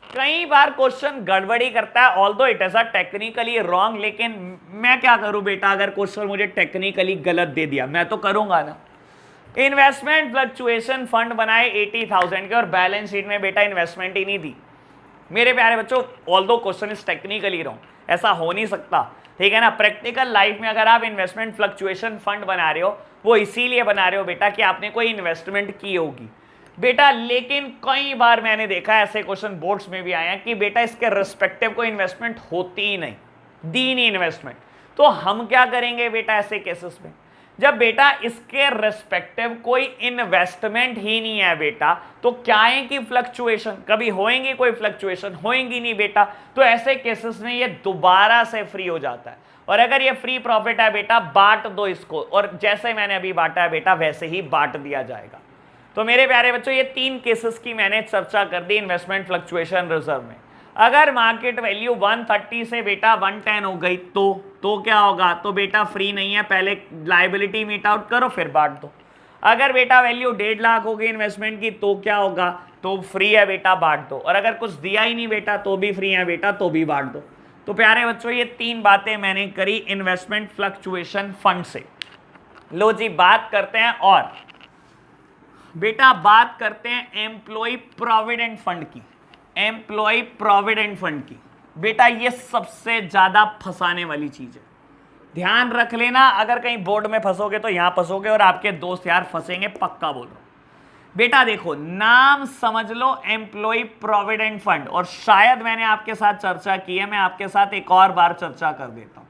कई बार क्वेश्चन गड़बड़ी करता है, although it is a technically wrong, लेकिन मैं क्या करूं बेटा, अगर क्वेश्चन मुझे टेक्निकली गलत दे दिया मैं तो करूंगा ना। इन्वेस्टमेंट फ्लक्चुएशन फंड बनाए 80,000 के और बैलेंस शीट में बेटा इन्वेस्टमेंट ही नहीं दी। मेरे प्यारे बच्चों although question is technically wrong, ऐसा हो नहीं सकता, ठीक है ना। प्रैक्टिकल लाइफ में अगर आप इन्वेस्टमेंट फ्लक्चुएशन फंड बना रहे हो वो इसीलिए बना रहे हो बेटा कि आपने कोई इन्वेस्टमेंट की होगी बेटा। लेकिन कई बार मैंने देखा है ऐसे क्वेश्चन बोर्ड्स में भी आए हैं कि बेटा इसके रिस्पेक्टिव कोई इन्वेस्टमेंट होती ही नहीं, दी नहीं इन्वेस्टमेंट। तो हम क्या करेंगे बेटा ऐसे केसेस में, जब बेटा इसके रिस्पेक्टिव कोई इन्वेस्टमेंट ही नहीं है बेटा, तो क्या है कि फ्लक्चुएशन कभी होएंगी, कोई फ्लक्चुएशन होएंगी नहीं बेटा। तो ऐसे केसेस में ये दोबारा से फ्री हो जाता है। और अगर ये फ्री प्रॉफिट है बेटा बांट दो इसको, और जैसे मैंने अभी बांटा है बेटा वैसे ही बांट दिया जाएगा। तो मेरे प्यारे बच्चों ये 3 केसेस की मैंने चर्चा कर दी इन्वेस्टमेंट फ्लक्चुएशन रिजर्व में। अगर मार्केट वैल्यू 130 से बेटा 110 हो गई तो क्या होगा, तो बेटा फ्री नहीं है, पहले लायबिलिटी मीट आउट करो फिर बांट दो। अगर बेटा वैल्यू 1.5 लाख हो गई इन्वेस्टमेंट की तो क्या होगा, तो फ्री है बेटा बांट दो। और अगर कुछ दिया ही नहीं बेटा तो भी फ्री है बेटा, तो भी बांट दो। तो प्यारे बच्चों ये 3 बातें मैंने करी इन्वेस्टमेंट फ्लक्चुएशन फंड से। लो जी बात करते हैं, और बेटा बात करते हैं एम्प्लॉय प्रोविडेंट फंड की। एम्प्लॉय प्रोविडेंट फंड की बेटा ये सबसे ज्यादा फंसाने वाली चीज है, ध्यान रख लेना। अगर कहीं बोर्ड में फंसोगे तो यहां फंसोगे और आपके दोस्त यार फंसेंगे, पक्का बोल रहा हूं। बेटा देखो नाम समझ लो, एम्प्लॉय प्रोविडेंट फंड, और शायद मैंने आपके साथ चर्चा की है, मैं आपके साथ एक और बार चर्चा कर देता हूं।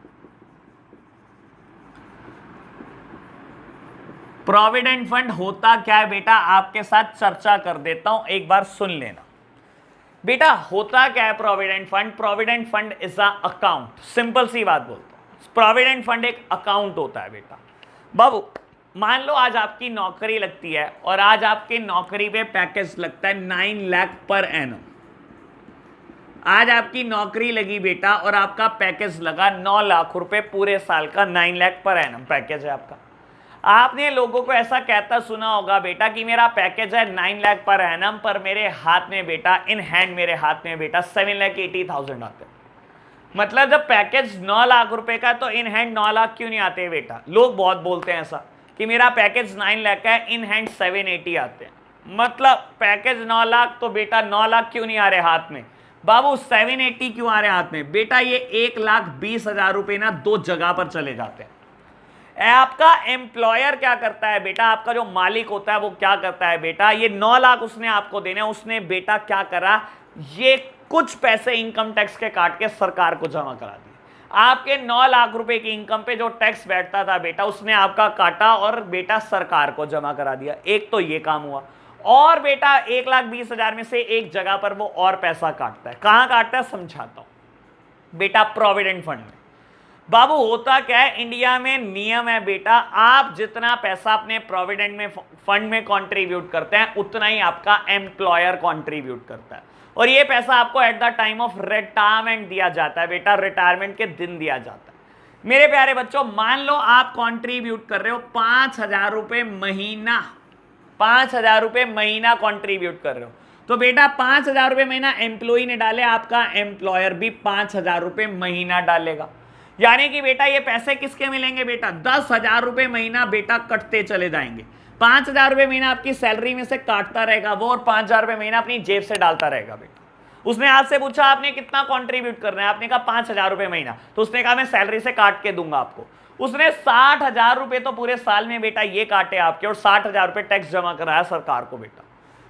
प्रोविडेंट फंड होता क्या है बेटा, आपके साथ चर्चा कर देता हूं, एक बार सुन लेना। बेटा होता क्या है provident fund? Provident fund is a account, simple सी बात बोलता हूं, प्रोविडेंट फंड एक अकाउंट होता है बेटा। बाबू मान लो आज आपकी नौकरी लगती है और आज आपकी नौकरी पे पैकेज लगता है 9 लाख पर एनम। आज आपकी नौकरी लगी बेटा और आपका पैकेज लगा 9 लाख रुपए पूरे साल का, 9 लाख पर एनम पैकेज है आपका। आपने लोगों को ऐसा कहता सुना होगा बेटा कि मेरा पैकेज है 9 लाख पर एनम, पर मेरे हाथ में बेटा इन हैंड मेरे हाथ में बेटा 7,80,000 आते हैं। मतलब जब पैकेज 9 लाख रुपए का तो इन हैंड 9 लाख क्यों नहीं आते बेटा? लोग बहुत बोलते हैं ऐसा कि मेरा पैकेज 9 लाख का है, इन हैंड 780 आते हैं। मतलब पैकेज 9 लाख तो बेटा 9 लाख क्यों नहीं आ रहे हाथ में? बाबू 780 क्यों आ रहे हाथ में? बेटा ये 1,20,000 रुपए ना 2 जगह पर चले जाते हैं। आपका एम्प्लॉयर क्या करता है बेटा, आपका जो मालिक होता है वो क्या करता है बेटा, ये 9 लाख उसने आपको देने, उसने बेटा क्या करा, ये कुछ पैसे इनकम टैक्स के काट के सरकार को जमा करा दिए। आपके 9 लाख रुपए की इनकम पे जो टैक्स बैठता था बेटा उसने आपका काटा और बेटा सरकार को जमा करा दिया। एक तो ये काम हुआ, और बेटा 1,20,000 में से एक जगह पर वो और पैसा काटता है। कहां काटता है समझाता हूं बेटा, प्रोविडेंट फंड में। बाबू होता क्या है, इंडिया में नियम है बेटा, आप जितना पैसा अपने प्रोविडेंट में फंड में कंट्रीब्यूट करते हैं उतना ही आपका एम्प्लॉयर कंट्रीब्यूट करता है, और ये पैसा आपको eight the time of retirement दिया जाता है बेटा, रिटायरमेंट के दिन दिया जाता है। मेरे प्यारे बच्चों मान लो आप कंट्रीब्यूट कर रहे हो 5,000 रुपए महीना, 5,000 रुपए महीना कंट्रीब्यूट कर रहे हो, तो बेटा 5,000 रुपए महीना एम्प्लॉय ने डाले, आपका एम्प्लॉयर भी 5,000 रुपए महीना डालेगा। यानी कि बेटा ये पैसे किसके मिलेंगे बेटा, 10,000 रुपए महीना बेटा कटते चले जाएंगे। 5,000 रुपए महीना आपकी सैलरी में से काटता रहेगा वो, और 5,000 रुपए महीना अपनी जेब से डालता रहेगा बेटा। उसने आपसे पूछा आपने कितना कंट्रीब्यूट करना है, आपने कहा 5,000 रुपए महीना, तो उसने कहा मैं सैलरी से काट के दूंगा आपको। उसने 60,000 रुपए तो पूरे साल में बेटा ये काटे आपके, और 60,000 रुपए टैक्स जमा कराया सरकार को बेटा।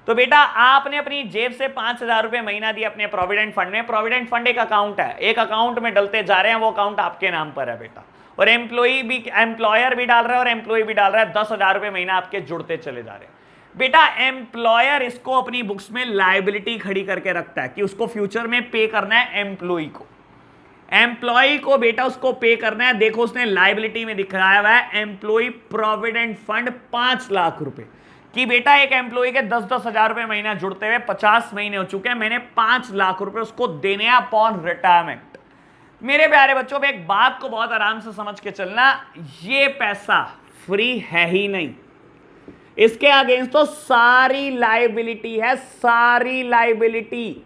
तो बेटा आपने अपनी जेब से 5,000 रुपए महीना दिए अपने प्रोविडेंट फंड में। प्रोविडेंट फंड एक अकाउंट है, एक अकाउंट में डलते जा रहे हैं, वो अकाउंट आपके नाम पर है बेटा, और एम्प्लॉयर भी डाल रहा है और एम्प्लॉय भी डाल रहा है। 10,000 रुपए महीना आपके जुड़ते चले जा रहे हैं बेटा। एम्प्लॉयर इसको अपनी बुक्स में लायबिलिटी खड़ी करके रखता है कि उसको फ्यूचर में पे करना है एम्प्लॉय को, एम्प्लॉय को बेटा उसको पे करना है। देखो उसने लायबिलिटी में दिखाया हुआ है एम्प्लॉय प्रोविडेंट फंड 5 लाख रुपए कि बेटा एक एम्प्लॉय के 10,000 रुपए महीना जुड़ते हुए 50 महीने हो चुके हैं, मैंने 5 लाख रुपए उसको देने अपॉन रिटायरमेंट। मेरे प्यारे बच्चों पे एक बात को बहुत आराम से समझ के चलना, ये पैसा फ्री है ही नहीं, इसके अगेंस्ट तो सारी लायबिलिटी है, सारी लायबिलिटी।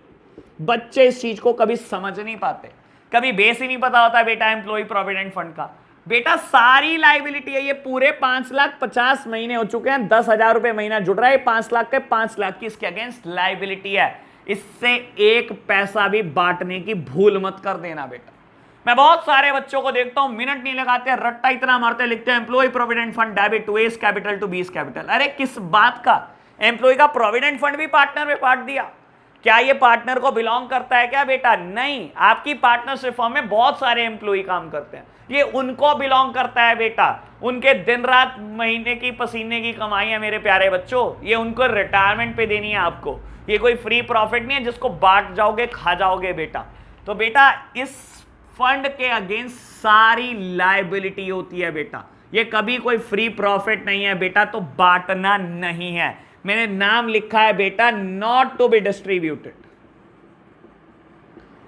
बच्चे इस चीज को कभी समझ नहीं पाते, कभी बेस ही नहीं पता होता बेटा एम्प्लॉय प्रोविडेंट फंड का। बेटा सारी लायबिलिटी है, ये पूरे 5,50,000 महीने हो चुके हैं, 10,000 रुपए महीना जुड़ रहा है, 5 लाख के 5 लाख की इसके अगेंस्ट लायबिलिटी है। इससे एक पैसा भी बांटने की भूल मत कर देना बेटा। मैं बहुत सारे बच्चों को देखता हूं मिनट नहीं लगाते, रट्टा इतना मारते, लिखते हैं employ provident fund debit to S capital to B's capital. अरे किस बात का, एम्प्लॉय का प्रोविडेंट फंड भी पार्टनर में बांट दिया, क्या ये पार्टनर को बिलोंग करता है क्या बेटा? नहीं, आपकी पार्टनरशिप फर्म में बहुत सारे एम्प्लॉय काम करते हैं, ये उनको बिलोंग करता है बेटा। उनके दिन रात महीने की पसीने की कमाई है मेरे प्यारे बच्चों, ये उनको रिटायरमेंट पे देनी है आपको, ये कोई फ्री प्रॉफिट नहीं है जिसको बांट जाओगे खा जाओगे बेटा। तो बेटा इस फंड के अगेंस्ट सारी लायबिलिटी होती है बेटा, ये कभी कोई फ्री प्रॉफिट नहीं है बेटा, तो बांटना नहीं है। मैंने नाम लिखा है बेटा नॉट टू बी डिस्ट्रीब्यूटेड,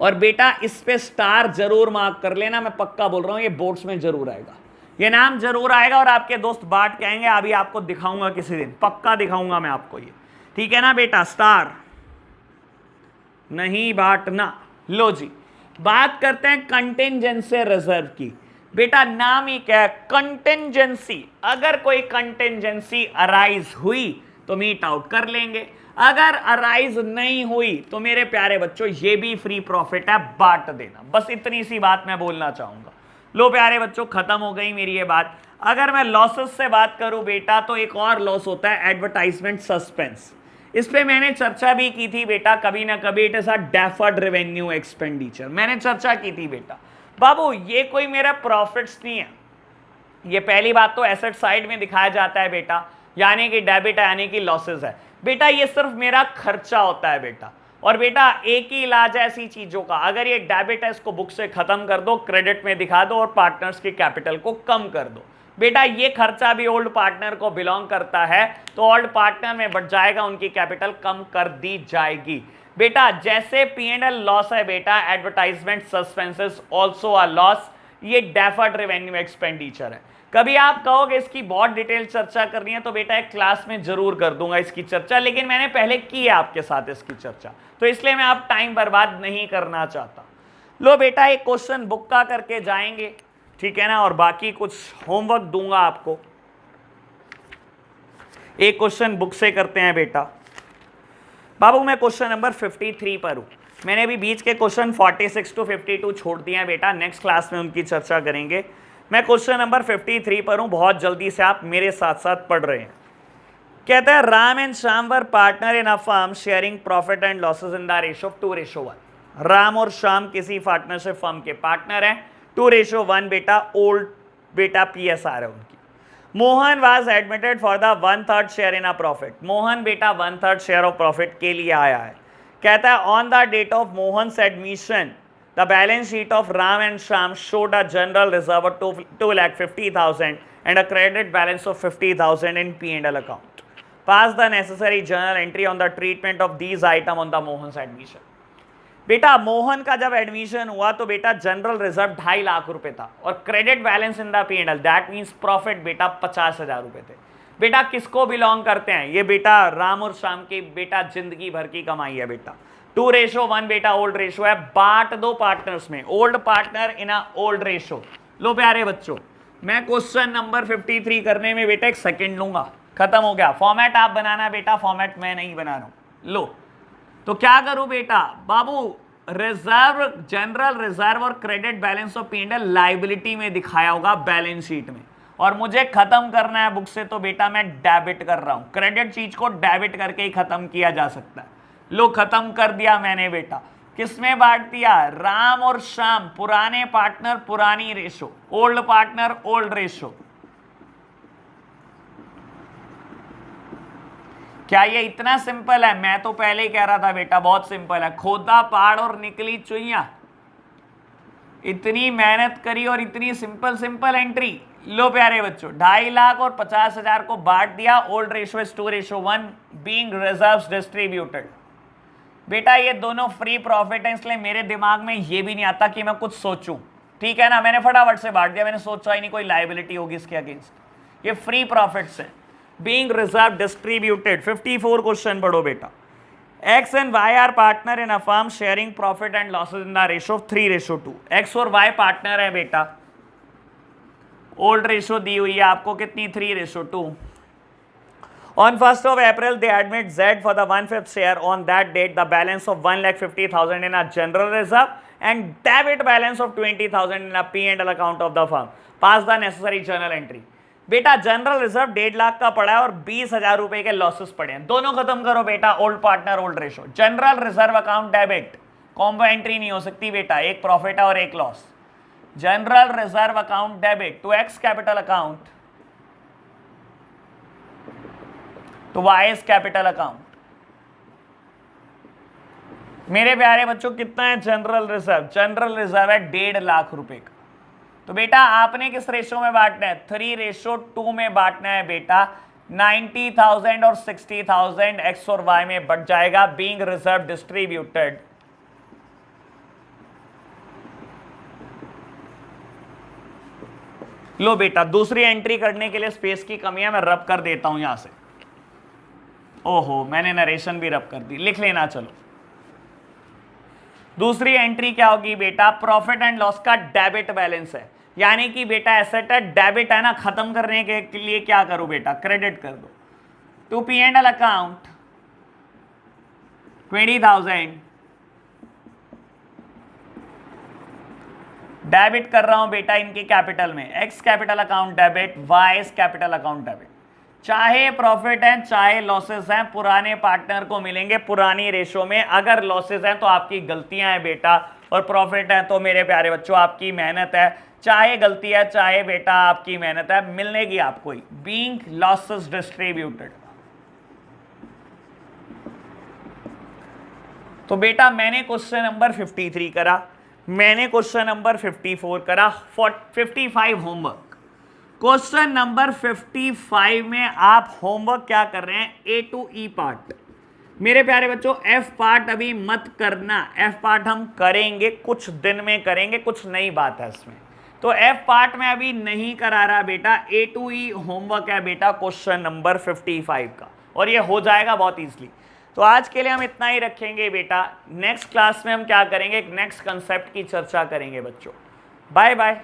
और बेटा इस पे स्टार जरूर मार्क कर लेना, मैं पक्का बोल रहा हूं ये बोर्ड्स में जरूर आएगा, ये नाम जरूर आएगा, और आपके दोस्त बांट के आएंगे, अभी आपको दिखाऊंगा किसी दिन, पक्का दिखाऊंगा मैं आपको ये, ठीक है ना बेटा? स्टार नहीं बांटना। लो जी, बात करते हैं कंटिंजेंसी रिजर्व की। बेटा नाम ही क्या है, कंटिंजेंसी। अगर कोई कंटिंजेंसी अराइज हुई तो मीट आउट कर लेंगे, अगर अराइज नहीं हुई तो मेरे प्यारे बच्चों ये भी फ्री प्रॉफिट है, बांट देना। बस इतनी सी बात मैं बोलना चाहूंगा। लो प्यारे बच्चों, खत्म हो गई मेरी ये बात। अगर मैं लॉसेस से बात करूं बेटा, तो एक और लॉस होता है एडवर्टाइजमेंट सस्पेंस। इस पे मैंने चर्चा भी की थी बेटा कभी ना कभी। It is a deferred revenue expenditure, मैंने चर्चा की थी बेटा। बाबू ये कोई मेरा प्रॉफिट्स नहीं है, ये पहली बात तो एसेट साइड में दिखाया जाता है बेटा, यानी कि डेबिट है यानी कि लॉसेस है बेटा। ये सिर्फ मेरा खर्चा होता है बेटा। और बेटा एक ही इलाज है ऐसी चीजों का, अगर ये डेबिट है इसको बुक से खत्म कर दो, क्रेडिट में दिखा दो और पार्टनर्स की कैपिटल को कम कर दो। बेटा ये खर्चा भी ओल्ड पार्टनर को बिलोंग करता है, तो ओल्ड पार्टनर में बढ़ जाएगा, उनकी कैपिटल कम कर दी जाएगी। बेटा जैसे P&L लॉस है बेटा, advertisement suspenses also a loss, ये डेफर्ड रेवेन्यू एक्सपेंडिचर है। कभी आप कहोगे इसकी बहुत डिटेल चर्चा करनी है तो बेटा एक क्लास में जरूर कर दूंगा इसकी चर्चा, लेकिन मैंने पहले की है आपके साथ इसकी चर्चा, तो इसलिए मैं आप टाइम बर्बाद नहीं करना चाहता। लो बेटा एक क्वेश्चन बुक का करके जाएंगे, ठीक है ना, और बाकी कुछ होमवर्क दूंगा आपको। एक क्वेश्चन बुक से करते हैं बेटा। बाबू मैं क्वेश्चन नंबर 53 पर हूं, मैंने अभी बीच के क्वेश्चन 46 to 52 छोड़ दिए हैं बेटा, नेक्स्ट क्लास में उनकी चर्चा करेंगे। मैं क्वेश्चन नंबर 53 पर हूं, बहुत जल्दी से आप मेरे साथ साथ पढ़ रहे हैं। कहता है Ram and Shyam were partner in a firm sharing profit and losses in the ratio of 2:1। Ram और श्याम किसी पार्टनरशिप फर्म के पार्टनर हैं, 2:1 बेटा ओल्ड बेटा PSR है उनकी। Mohan was admitted for the 1/3 share in a profit. Mohan बेटा 1/3 शेयर ऑफ प्रॉफिट के लिए आया है। कहता है on the date of Mohan's admission the balance sheet of Ram and Shyam showed a general reserve of 2,50,000 and a credit balance of 50,000 in P&L account. Pass the necessary journal entry on the treatment of these item on the Mohan's admission. बेटा मोहन का जब admission हुआ तो बेटा general reserve 2.5 lakh रुपए था और credit balance in the P&L that means profit बेटा 50,000 रुपए थे। बेटा किसको बिलोंग करते हैं ये? बेटा राम और श्याम की बेटा जिंदगी भर की कमाई है बेटा। 2:1 बेटा ओल्ड रेशो है, बांट दो पार्टनर्स में, old partner in a old ratio. लो प्यारे बच्चों, मैं क्वेश्चन नंबर 53 करने में बेटा 1 सेकंड लूंगा, खत्म हो गया। फॉर्मेट आप बनाना बेटा, फॉर्मेट मैं नहीं बना रहा हूं। लो तो क्या करूं बेटा? बाबू रिजर्व, जनरल रिजर्व और credit balance of P&L liability में दिखाया होगा बैलेंस शीट में, और मुझे खत्म करना है बुक से, तो बेटा मैं डेबिट कर रहा हूं। क्रेडिट चीज को डेबिट करके ही खत्म किया जा सकता है। लो खत्म कर दिया मैंने बेटा। किसमें बांट दिया? राम और श्याम, पुराने पार्टनर पुरानी ratio, old partner old ratio. क्या ये इतना सिंपल है? मैं तो पहले ही कह रहा था बेटा बहुत सिंपल है। खोदा पहाड़ और निकली चुईया, इतनी मेहनत करी और इतनी सिंपल सिंपल एंट्री। लो प्यारे बच्चों, 2.5 लाख और 50,000 को बांट दिया। Old ratio is 2:1 being reserves distributed. बेटा ये दोनों फ्री प्रॉफिट है, इसलिए मेरे दिमाग में ये भी नहीं आता कि मैं कुछ सोचूं, ठीक है ना। मैंने फटाफट से बांट दिया, मैंने सोचा ही नहीं कोई लायबिलिटी होगी इसके अगेंस्ट। ये फ्री प्रॉफिट्स है, बीइंग रिजर्व डिस्ट्रीब्यूटेड। 54 क्वेश्चन पढ़ो बेटा। X and Y are partner in a firm sharing profit and losses in the ratio of 3:2। X और Y पार्टनर है बेटा, ओल्ड रेशो दी हुई है आपको कितनी? 3:2। On 1st of April they admit Z for the 1/5 share। On that date the balance of 1,50,000 in a general reserve and debit balance of 20,000 in a P&L account of the firm। Pass the necessary journal entry। बेटा general reserve 1.5 lakh का पड़ा है और 20,000 रुपए के losses पड़े हैं, दोनों खत्म करो बेटा। Old partner old ratio, general reserve account debit, combo entry नहीं हो सकती बेटा, एक प्रॉफिट है और एक loss. General reserve account debit to X capital account to Y's capital account. मेरे प्यारे बच्चों कितना है जनरल रिजर्व? जनरल रिजर्व है 1.5 लाख रुपए का। तो बेटा आपने किस रेशो में बांटना है? 3:2 में बांटना है बेटा। 90,000 और 60,000 एक्स और वाई में बढ़ जाएगा, बीइंग रिजर्व डिस्ट्रीब्यूटेड। लो बेटा दूसरी एंट्री करने के लिए स्पेस की कमी है, मैं रब कर देता हूं यहां से। ओहो मैंने नरेशन भी रब कर दी, लिख लेना। चलो दूसरी एंट्री क्या होगी बेटा, प्रॉफिट एंड लॉस का डेबिट बैलेंस है, यानी कि बेटा एसेट है, डेबिट है ना, खत्म करने के लिए क्या करूं बेटा, क्रेडिट कर दो to P and L account 20,000, debit कर रहा हूं बेटा इनके कैपिटल में, X capital account debit, Y capital account debit. चाहे प्रॉफिट है चाहे लॉसेस हैं, पुराने पार्टनर को मिलेंगे पुरानी रेशो में। अगर लॉसेस हैं तो आपकी गलतियां हैं बेटा, और प्रॉफिट है तो मेरे प्यारे बच्चों आपकी मेहनत है। चाहे गलती है चाहे बेटा आपकी मेहनत है, मिलेगी आपको ही। Being losses distributed. तो बेटा मैंने क्वेश्चन नंबर 53 करा, मैंने क्वेश्चन नंबर 54 करा, 55 होमवर्क। क्वेश्चन नंबर 55 में आप होमवर्क क्या कर रहे हैं, ए टू ई पार्ट। मेरे प्यारे बच्चों एफ पार्ट अभी मत करना, एफ पार्ट हम करेंगे कुछ दिन में करेंगे, कुछ नई बात है इसमें। तो एफ पार्ट में अभी नहीं करा रहा बेटा, ए टू ई होमवर्क है बेटा क्वेश्चन नंबर 55 का, और ये हो जाएगा बहुत ईजिली। तो आज के लिए हम इतना ही रखेंगे बेटा। नेक्स्ट क्लास में हम क्या करेंगे, एक नेक्स्ट कंसेप्ट की चर्चा करेंगे बच्चों। Bye bye.